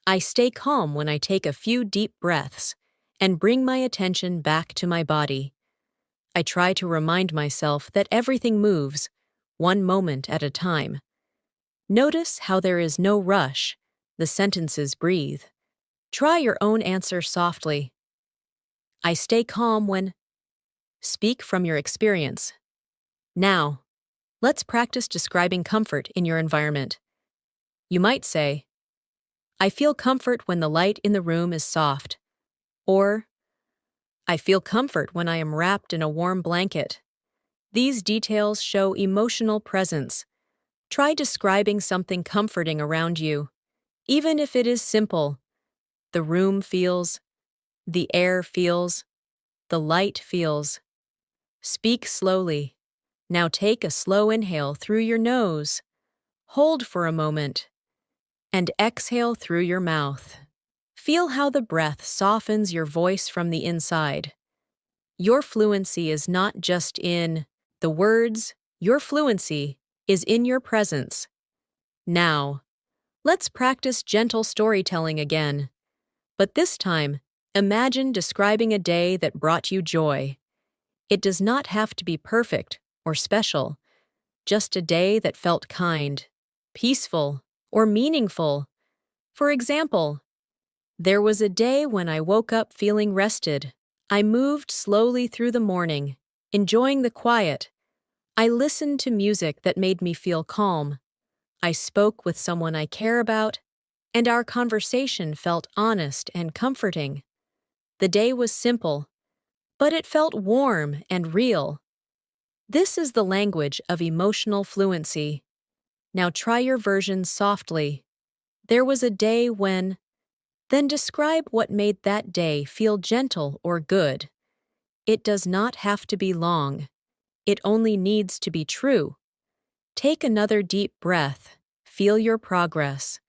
"I stay calm when I take a few deep breaths and bring my attention back to my body. I try to remind myself that everything moves, one moment at a time." Notice how there is no rush, the sentences breathe. Try your own answer softly. I stay calm when. Speak from your experience. Now, let's practice describing comfort in your environment. You might say, "I feel comfort when the light in the room is soft," or "I feel comfort when I am wrapped in a warm blanket." These details show emotional presence. Try describing something comforting around you, even if it is simple. The room feels, the air feels, the light feels. Speak slowly. Now take a slow inhale through your nose. Hold for a moment. And exhale through your mouth. Feel how the breath softens your voice from the inside. Your fluency is not just in the words, your fluency is in your presence. Now, let's practice gentle storytelling again. But this time, imagine describing a day that brought you joy. It does not have to be perfect or special, just a day that felt kind, peaceful, or meaningful. For example, there was a day when I woke up feeling rested. I moved slowly through the morning, enjoying the quiet. I listened to music that made me feel calm. I spoke with someone I care about, and our conversation felt honest and comforting. The day was simple, but it felt warm and real. This is the language of emotional fluency. Now try your version softly. There was a day when. Then describe what made that day feel gentle or good. It does not have to be long. It only needs to be true. Take another deep breath. Feel your progress.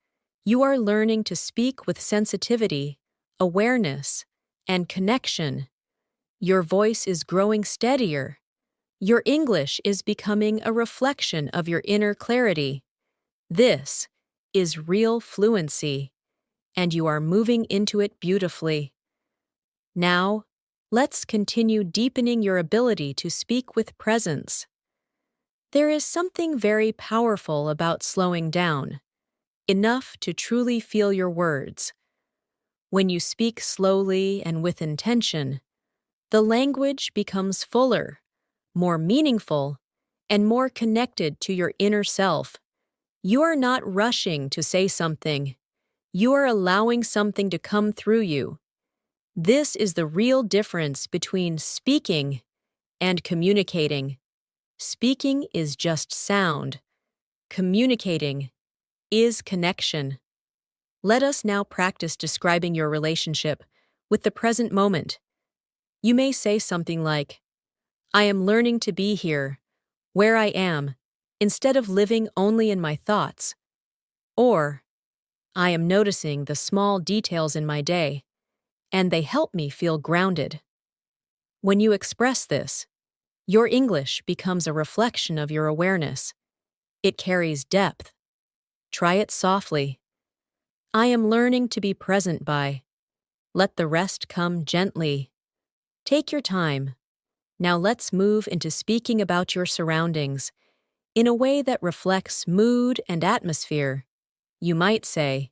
You are learning to speak with sensitivity, awareness, and connection. Your voice is growing steadier. Your English is becoming a reflection of your inner clarity. This is real fluency, and you are moving into it beautifully. Now, let's continue deepening your ability to speak with presence. There is something very powerful about slowing down, enough to truly feel your words. When you speak slowly and with intention, the language becomes fuller, more meaningful, and more connected to your inner self. You are not rushing to say something. You are allowing something to come through you. This is the real difference between speaking and communicating. Speaking is just sound. Communicating is connection. Let us now practice describing your relationship with the present moment. You may say something like, "I am learning to be here, where I am, instead of living only in my thoughts." Or, "I am noticing the small details in my day, and they help me feel grounded." When you express this, your English becomes a reflection of your awareness. It carries depth. Try it softly. I am learning to be present by. Let the rest come gently. Take your time. Now let's move into speaking about your surroundings in a way that reflects mood and atmosphere. You might say,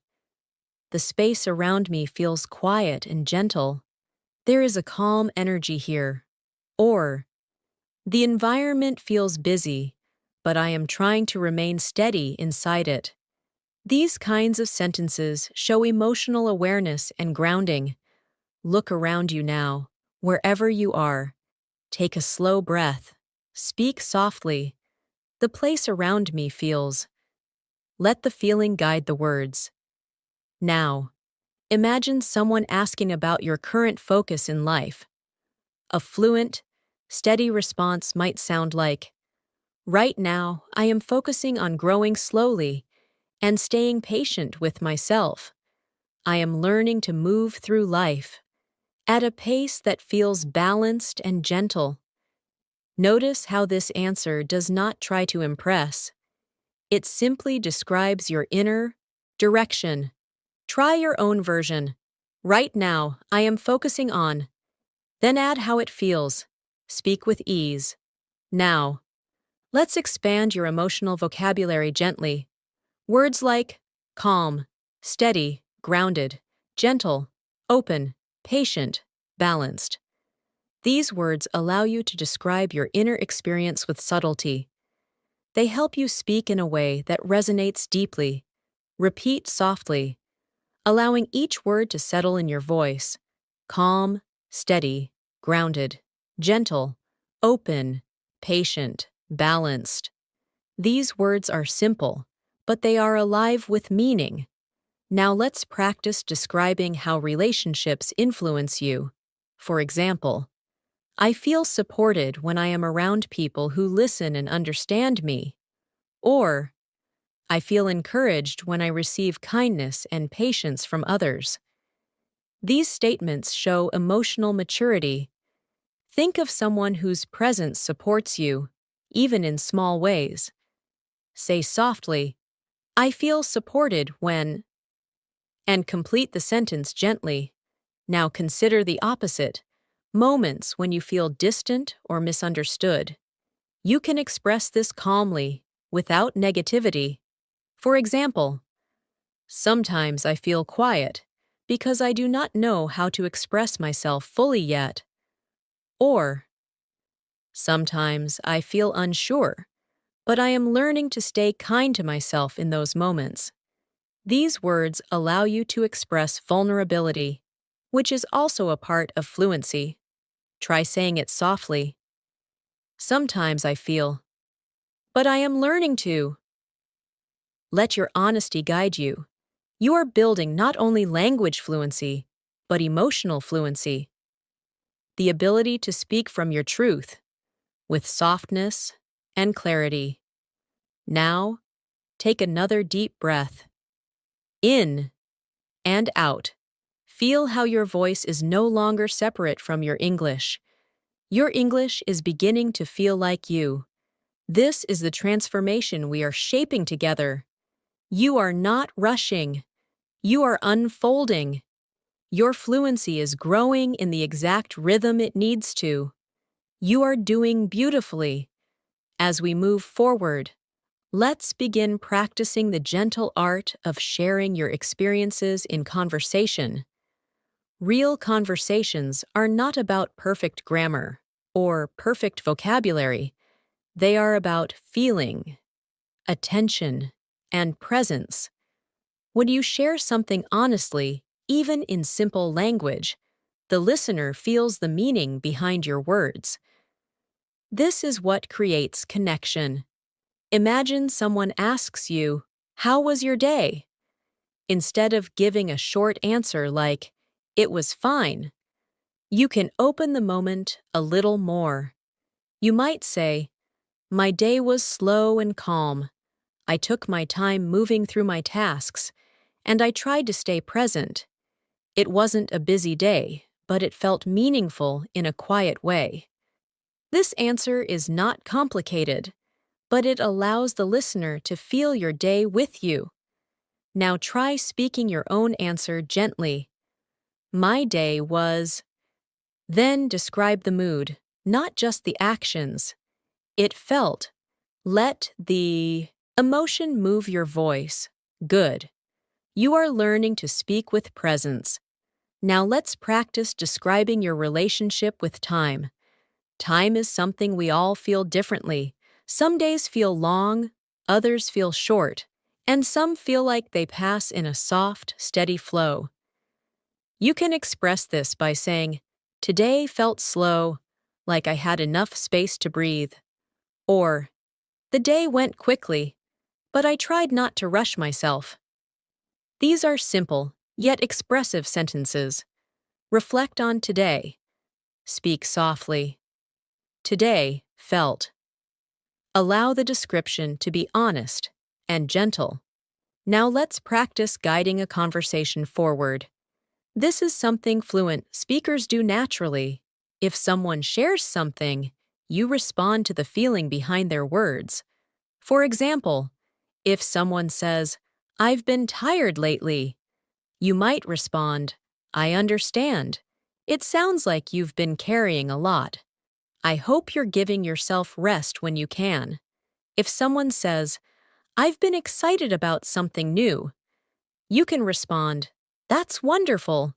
"The space around me feels quiet and gentle. There is a calm energy here." Or, "The environment feels busy, but I am trying to remain steady inside it." These kinds of sentences show emotional awareness and grounding. Look around you now, wherever you are. Take a slow breath. Speak softly. The place around me feels. Let the feeling guide the words. Now, imagine someone asking about your current focus in life. A fluent, steady response might sound like, "Right now, I am focusing on growing slowly and staying patient with myself. I am learning to move through life, at a pace that feels balanced and gentle. Notice how this answer does not try to impress. It simply describes your inner direction. Try your own version. Right now, I am focusing on. Then add how it feels. Speak with ease. Now, let's expand your emotional vocabulary gently. Words like calm, steady, grounded, gentle, open, patient, balanced. These words allow you to describe your inner experience with subtlety. They help you speak in a way that resonates deeply. Repeat softly, allowing each word to settle in your voice. Calm, steady, grounded, gentle, open, patient, balanced. These words are simple, but they are alive with meaning. Now let's practice describing how relationships influence you. For example, I feel supported when I am around people who listen and understand me. Or, I feel encouraged when I receive kindness and patience from others. These statements show emotional maturity. Think of someone whose presence supports you, even in small ways. Say softly, I feel supported when, and complete the sentence gently. Now consider the opposite, moments when you feel distant or misunderstood. You can express this calmly, without negativity. For example, sometimes I feel quiet because I do not know how to express myself fully yet. Or, sometimes I feel unsure, but I am learning to stay kind to myself in those moments. These words allow you to express vulnerability, which is also a part of fluency. Try saying it softly. Sometimes I feel, but I am learning to. Let your honesty guide you. You are building not only language fluency, but emotional fluency. The ability to speak from your truth, with softness and clarity. Now, take another deep breath. In and out. Feel how your voice is no longer separate from your English. Your English is beginning to feel like you. This is the transformation we are shaping together. You are not rushing. You are unfolding. Your fluency is growing in the exact rhythm it needs to. You are doing beautifully. As we move forward, let's begin practicing the gentle art of sharing your experiences in conversation. Real conversations are not about perfect grammar or perfect vocabulary. They are about feeling, attention, and presence. When you share something honestly, even in simple language, the listener feels the meaning behind your words. This is what creates connection. Imagine someone asks you, "How was your day?" Instead of giving a short answer like, "It was fine," you can open the moment a little more. You might say, "My day was slow and calm. I took my time moving through my tasks, and I tried to stay present. It wasn't a busy day, but it felt meaningful in a quiet way." This answer is not complicated, but it allows the listener to feel your day with you. Now try speaking your own answer gently. My day was. Then describe the mood, not just the actions. It felt. Let the emotion move your voice. Good. You are learning to speak with presence. Now let's practice describing your relationship with time. Time is something we all feel differently. Some days feel long, others feel short, and some feel like they pass in a soft, steady flow. You can express this by saying, "Today felt slow, like I had enough space to breathe." Or, "The day went quickly, but I tried not to rush myself." These are simple, yet expressive sentences. Reflect on today. Speak softly. Today felt. Allow the description to be honest and gentle. Now let's practice guiding a conversation forward. This is something fluent speakers do naturally. If someone shares something, you respond to the feeling behind their words. For example, if someone says, "I've been tired lately," you might respond, "I understand. It sounds like you've been carrying a lot. I hope you're giving yourself rest when you can." If someone says, "I've been excited about something new," you can respond, "That's wonderful.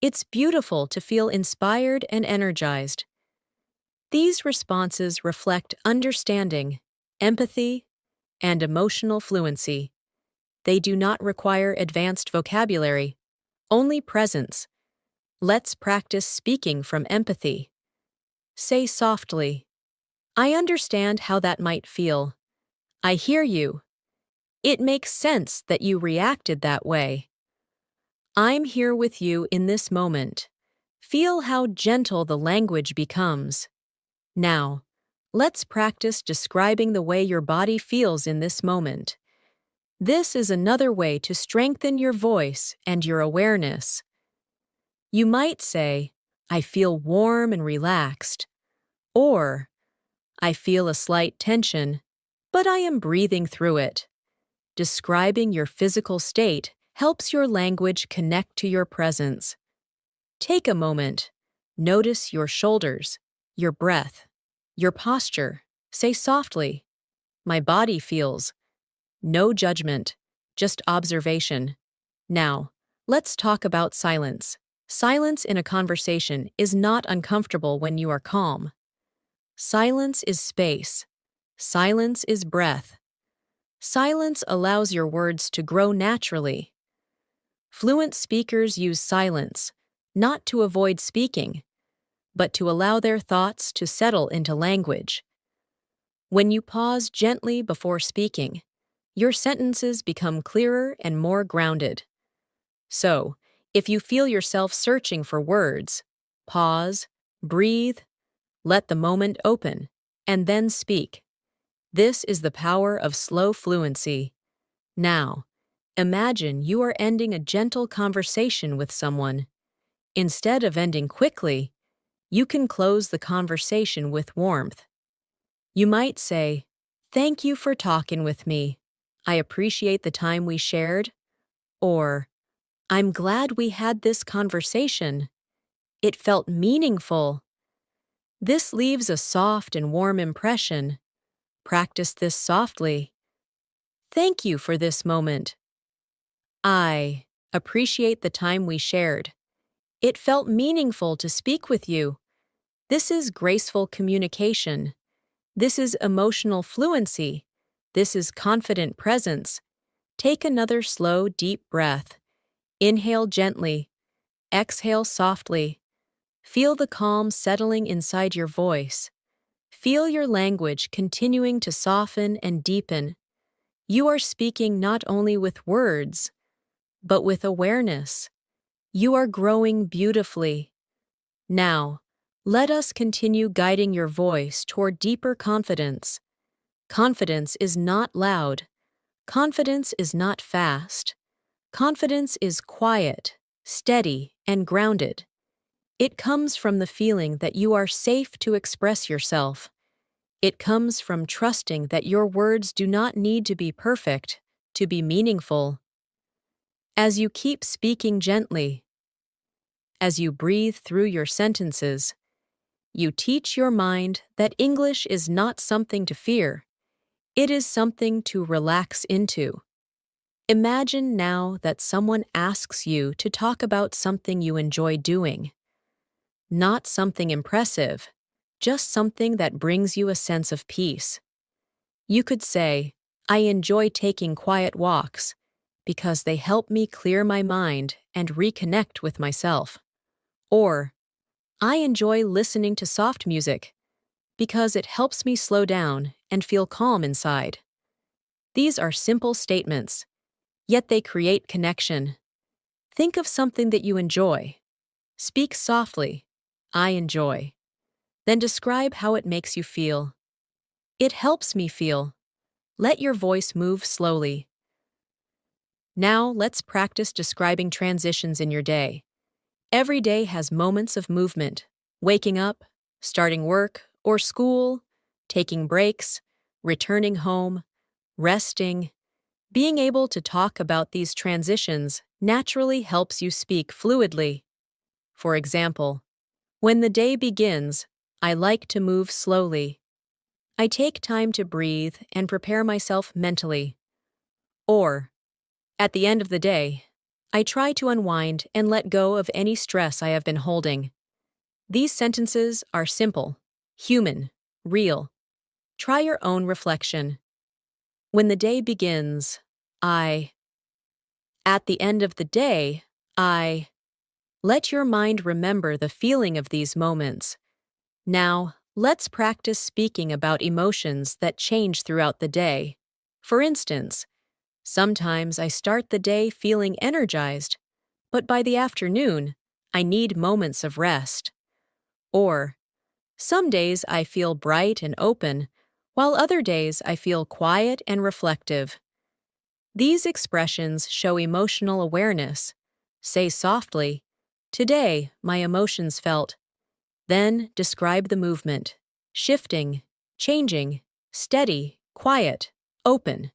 It's beautiful to feel inspired and energized." These responses reflect understanding, empathy, and emotional fluency. They do not require advanced vocabulary, only presence. Let's practice speaking from empathy. Say softly, "I understand how that might feel. I hear you. It makes sense that you reacted that way. I'm here with you in this moment." Feel how gentle the language becomes. Now, let's practice describing the way your body feels in this moment. This is another way to strengthen your voice and your awareness. You might say, "I feel warm and relaxed," or "I feel a slight tension, but I am breathing through it." Describing your physical state helps your language connect to your presence. Take a moment. Notice your shoulders, your breath, your posture. Say softly, "My body feels." No judgment, just observation. Now, let's talk about silence. Silence in a conversation is not uncomfortable when you are calm. Silence is space. Silence is breath. Silence allows your words to grow naturally. Fluent speakers use silence, not to avoid speaking, but to allow their thoughts to settle into language. When you pause gently before speaking, your sentences become clearer and more grounded. So, if you feel yourself searching for words, pause, breathe, let the moment open, and then speak. This is the power of slow fluency. Now, imagine you are ending a gentle conversation with someone. Instead of ending quickly, you can close the conversation with warmth. You might say, "Thank you for talking with me. I appreciate the time we shared." Or, "I'm glad we had this conversation. It felt meaningful." This leaves a soft and warm impression. Practice this softly. "Thank you for this moment. I appreciate the time we shared. It felt meaningful to speak with you." This is graceful communication. This is emotional fluency. This is confident presence. Take another slow, deep breath. Inhale gently. Exhale softly. Feel the calm settling inside your voice. Feel your language continuing to soften and deepen. You are speaking not only with words, but with awareness. You are growing beautifully. Now, let us continue guiding your voice toward deeper confidence. Confidence is not loud. Confidence is not fast. Confidence is quiet, steady, and grounded. It comes from the feeling that you are safe to express yourself. It comes from trusting that your words do not need to be perfect to be meaningful. As you keep speaking gently, as you breathe through your sentences, you teach your mind that English is not something to fear. It is something to relax into. Imagine now that someone asks you to talk about something you enjoy doing. Not something impressive, just something that brings you a sense of peace. You could say, "I enjoy taking quiet walks because they help me clear my mind and reconnect with myself." Or, "I enjoy listening to soft music because it helps me slow down and feel calm inside." These are simple statements, yet they create connection. Think of something that you enjoy. Speak softly, "I enjoy." Then describe how it makes you feel. "It helps me feel." Let your voice move slowly. Now let's practice describing transitions in your day. Every day has moments of movement: waking up, starting work or school, taking breaks, returning home, resting. Being able to talk about these transitions naturally helps you speak fluidly. For example, when the day begins, I like to move slowly. I take time to breathe and prepare myself mentally. Or, at the end of the day, I try to unwind and let go of any stress I have been holding. These sentences are simple, human, real. Try your own reflection. When the day begins, I. At the end of the day, I. Let your mind remember the feeling of these moments. Now, let's practice speaking about emotions that change throughout the day. For instance, sometimes I start the day feeling energized, but by the afternoon, I need moments of rest. Or, some days I feel bright and open, while other days I feel quiet and reflective. These expressions show emotional awareness. Say softly, "Today, my emotions felt." Then describe the movement: shifting, changing, steady, quiet, open.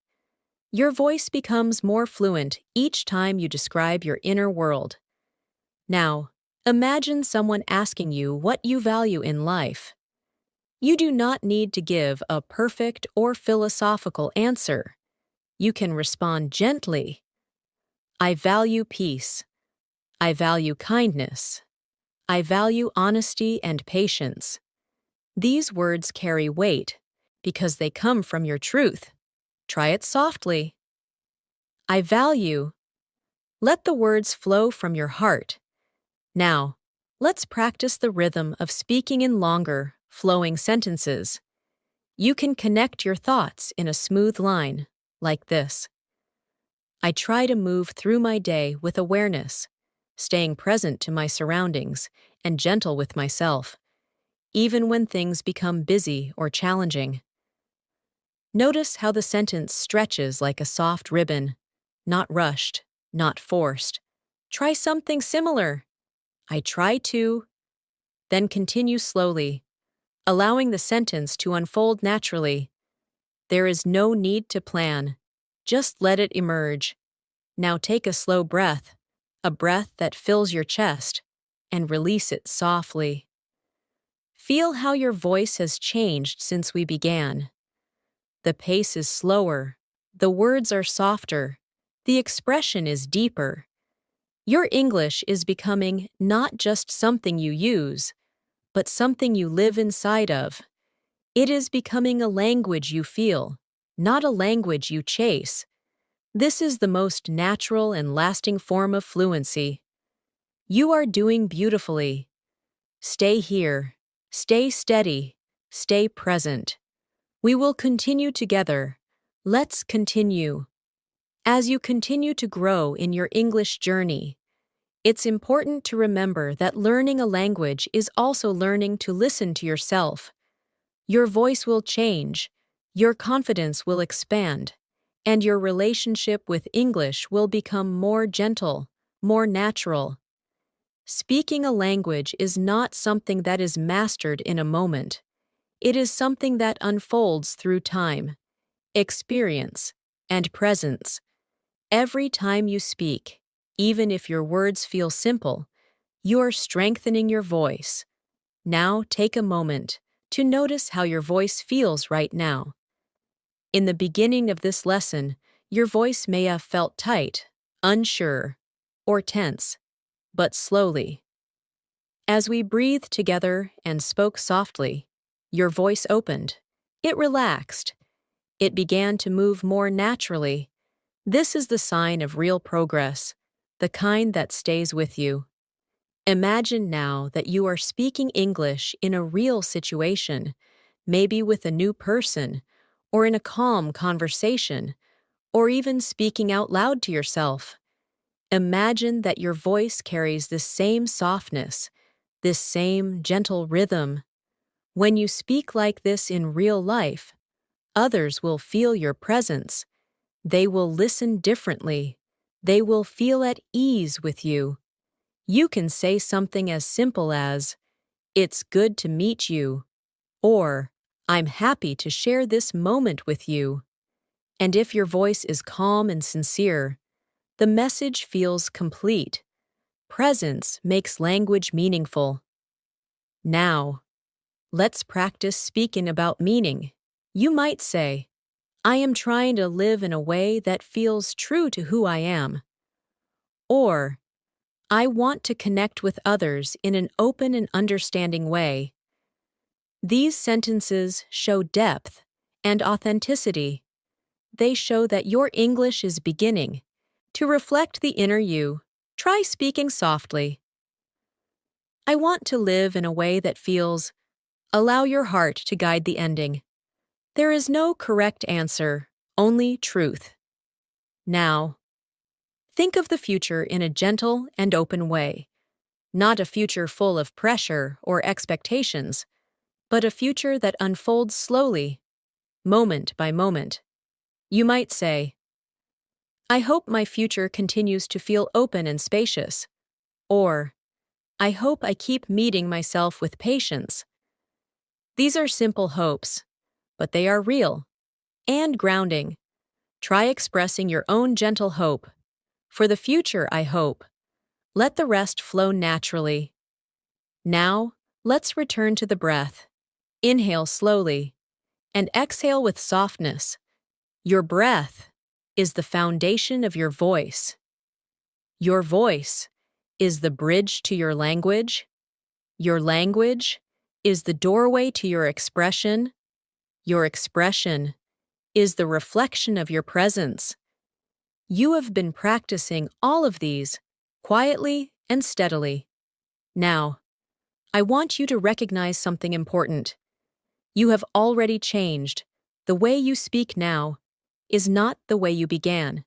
Your voice becomes more fluent each time you describe your inner world. Now, imagine someone asking you what you value in life. You do not need to give a perfect or philosophical answer. You can respond gently. I value peace. I value kindness. I value honesty and patience. These words carry weight because they come from your truth. Try it softly. I value. Let the words flow from your heart. Now, let's practice the rhythm of speaking in longer, flowing sentences. You can connect your thoughts in a smooth line, like this. I try to move through my day with awareness, staying present to my surroundings and gentle with myself, even when things become busy or challenging. Notice how the sentence stretches like a soft ribbon, not rushed, not forced. Try something similar. I try to. Then continue slowly, allowing the sentence to unfold naturally. There is no need to plan. Just let it emerge. Now take a slow breath, a breath that fills your chest, and release it softly. Feel how your voice has changed since we began. The pace is slower, the words are softer, the expression is deeper. Your English is becoming not just something you use, but something you live inside of. It is becoming a language you feel, not a language you chase. This is the most natural and lasting form of fluency. You are doing beautifully. Stay here, stay steady, stay present. We will continue together. Let's continue. As you continue to grow in your English journey, it's important to remember that learning a language is also learning to listen to yourself. Your voice will change, your confidence will expand, and your relationship with English will become more gentle, more natural. Speaking a language is not something that is mastered in a moment. It is something that unfolds through time, experience, and presence. Every time you speak, even if your words feel simple, you are strengthening your voice. Now take a moment to notice how your voice feels right now. In the beginning of this lesson, your voice may have felt tight, unsure, or tense, but slowly. As we breathed together and spoke softly, your voice opened. It relaxed. It began to move more naturally. This is the sign of real progress, the kind that stays with you. Imagine now that you are speaking English in a real situation, maybe with a new person, or in a calm conversation, or even speaking out loud to yourself. Imagine that your voice carries this same softness, this same gentle rhythm. When you speak like this in real life, others will feel your presence. They will listen differently. They will feel at ease with you. You can say something as simple as, "It's good to meet you," or, "I'm happy to share this moment with you." And if your voice is calm and sincere, the message feels complete. Presence makes language meaningful. Now, let's practice speaking about meaning. You might say, "I am trying to live in a way that feels true to who I am." Or, "I want to connect with others in an open and understanding way." These sentences show depth and authenticity. They show that your English is beginning. To reflect the inner you, try speaking softly. "I want to live in a way that feels." Allow your heart to guide the ending. There is no correct answer, only truth. Now, think of the future in a gentle and open way. Not a future full of pressure or expectations, but a future that unfolds slowly, moment by moment. You might say, "I hope my future continues to feel open and spacious." Or, "I hope I keep meeting myself with patience." These are simple hopes, but they are real and grounding. Try expressing your own gentle hope. "For the future, I hope." Let the rest flow naturally. Now, let's return to the breath. Inhale slowly and exhale with softness. Your breath is the foundation of your voice. Your voice is the bridge to your language. Your language is the doorway to your expression. Your expression is the reflection of your presence. You have been practicing all of these quietly and steadily. Now, I want you to recognize something important. You have already changed. The way you speak now is not the way you began.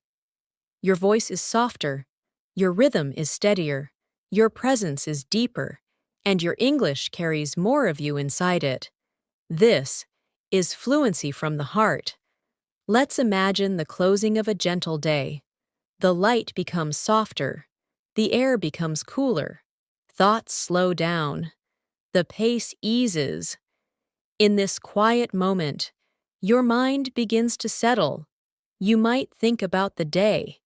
Your voice is softer, your rhythm is steadier, your presence is deeper, and your English carries more of you inside it. This is fluency from the heart. Let's imagine the closing of a gentle day. The light becomes softer, the air becomes cooler, thoughts slow down, the pace eases. In this quiet moment, your mind begins to settle. You might think about the day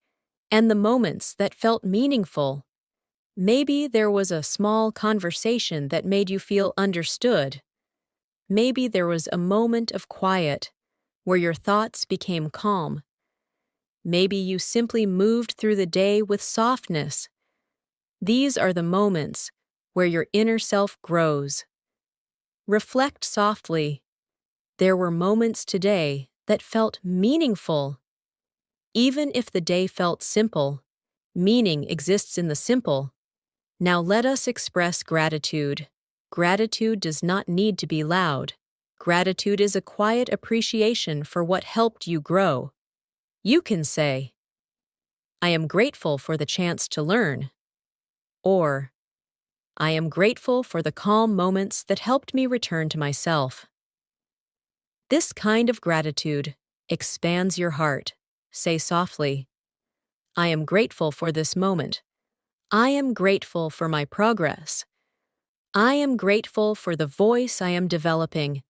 and the moments that felt meaningful. Maybe there was a small conversation that made you feel understood. Maybe there was a moment of quiet where your thoughts became calm. Maybe you simply moved through the day with softness. These are the moments where your inner self grows. Reflect softly. There were moments today that felt meaningful. Even if the day felt simple, meaning exists in the simple. Now let us express gratitude. Gratitude does not need to be loud. Gratitude is a quiet appreciation for what helped you grow. You can say, "I am grateful for the chance to learn." Or, "I am grateful for the calm moments that helped me return to myself." This kind of gratitude expands your heart. Say softly, "I am grateful for this moment. I am grateful for my progress. I am grateful for the voice I am developing."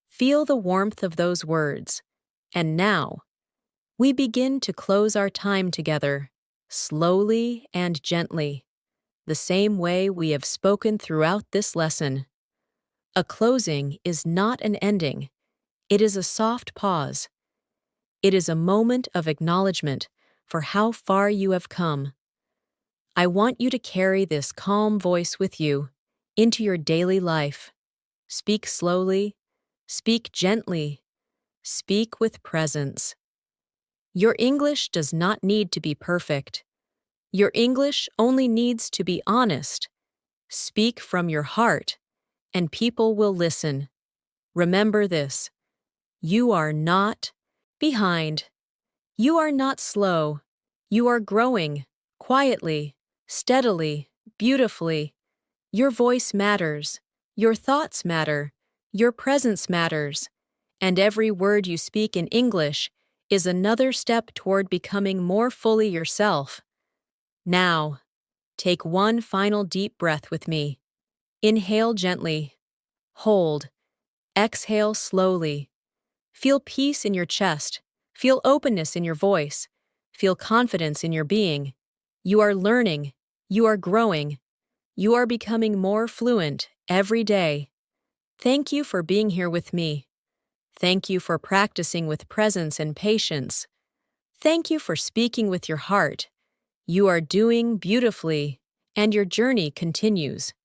Feel the warmth of those words. And now, we begin to close our time together, slowly and gently, the same way we have spoken throughout this lesson. A closing is not an ending. It is a soft pause. It is a moment of acknowledgement for how far you have come. I want you to carry this calm voice with you into your daily life. Speak slowly, speak gently, speak with presence. Your English does not need to be perfect. Your English only needs to be honest. Speak from your heart, and people will listen. Remember this: you are not behind. You are not slow. You are growing, quietly, steadily, beautifully. Your voice matters. Your thoughts matter. Your presence matters. And every word you speak in English is another step toward becoming more fully yourself. Now, Take one final deep breath with me. Inhale gently. Hold. Exhale slowly. Feel peace in your chest. Feel openness in your voice. Feel confidence in your being. You are learning. You are growing. You are becoming more fluent every day. Thank you for being here with me. Thank you for practicing with presence and patience. Thank you for speaking with your heart. You are doing beautifully, and your journey continues.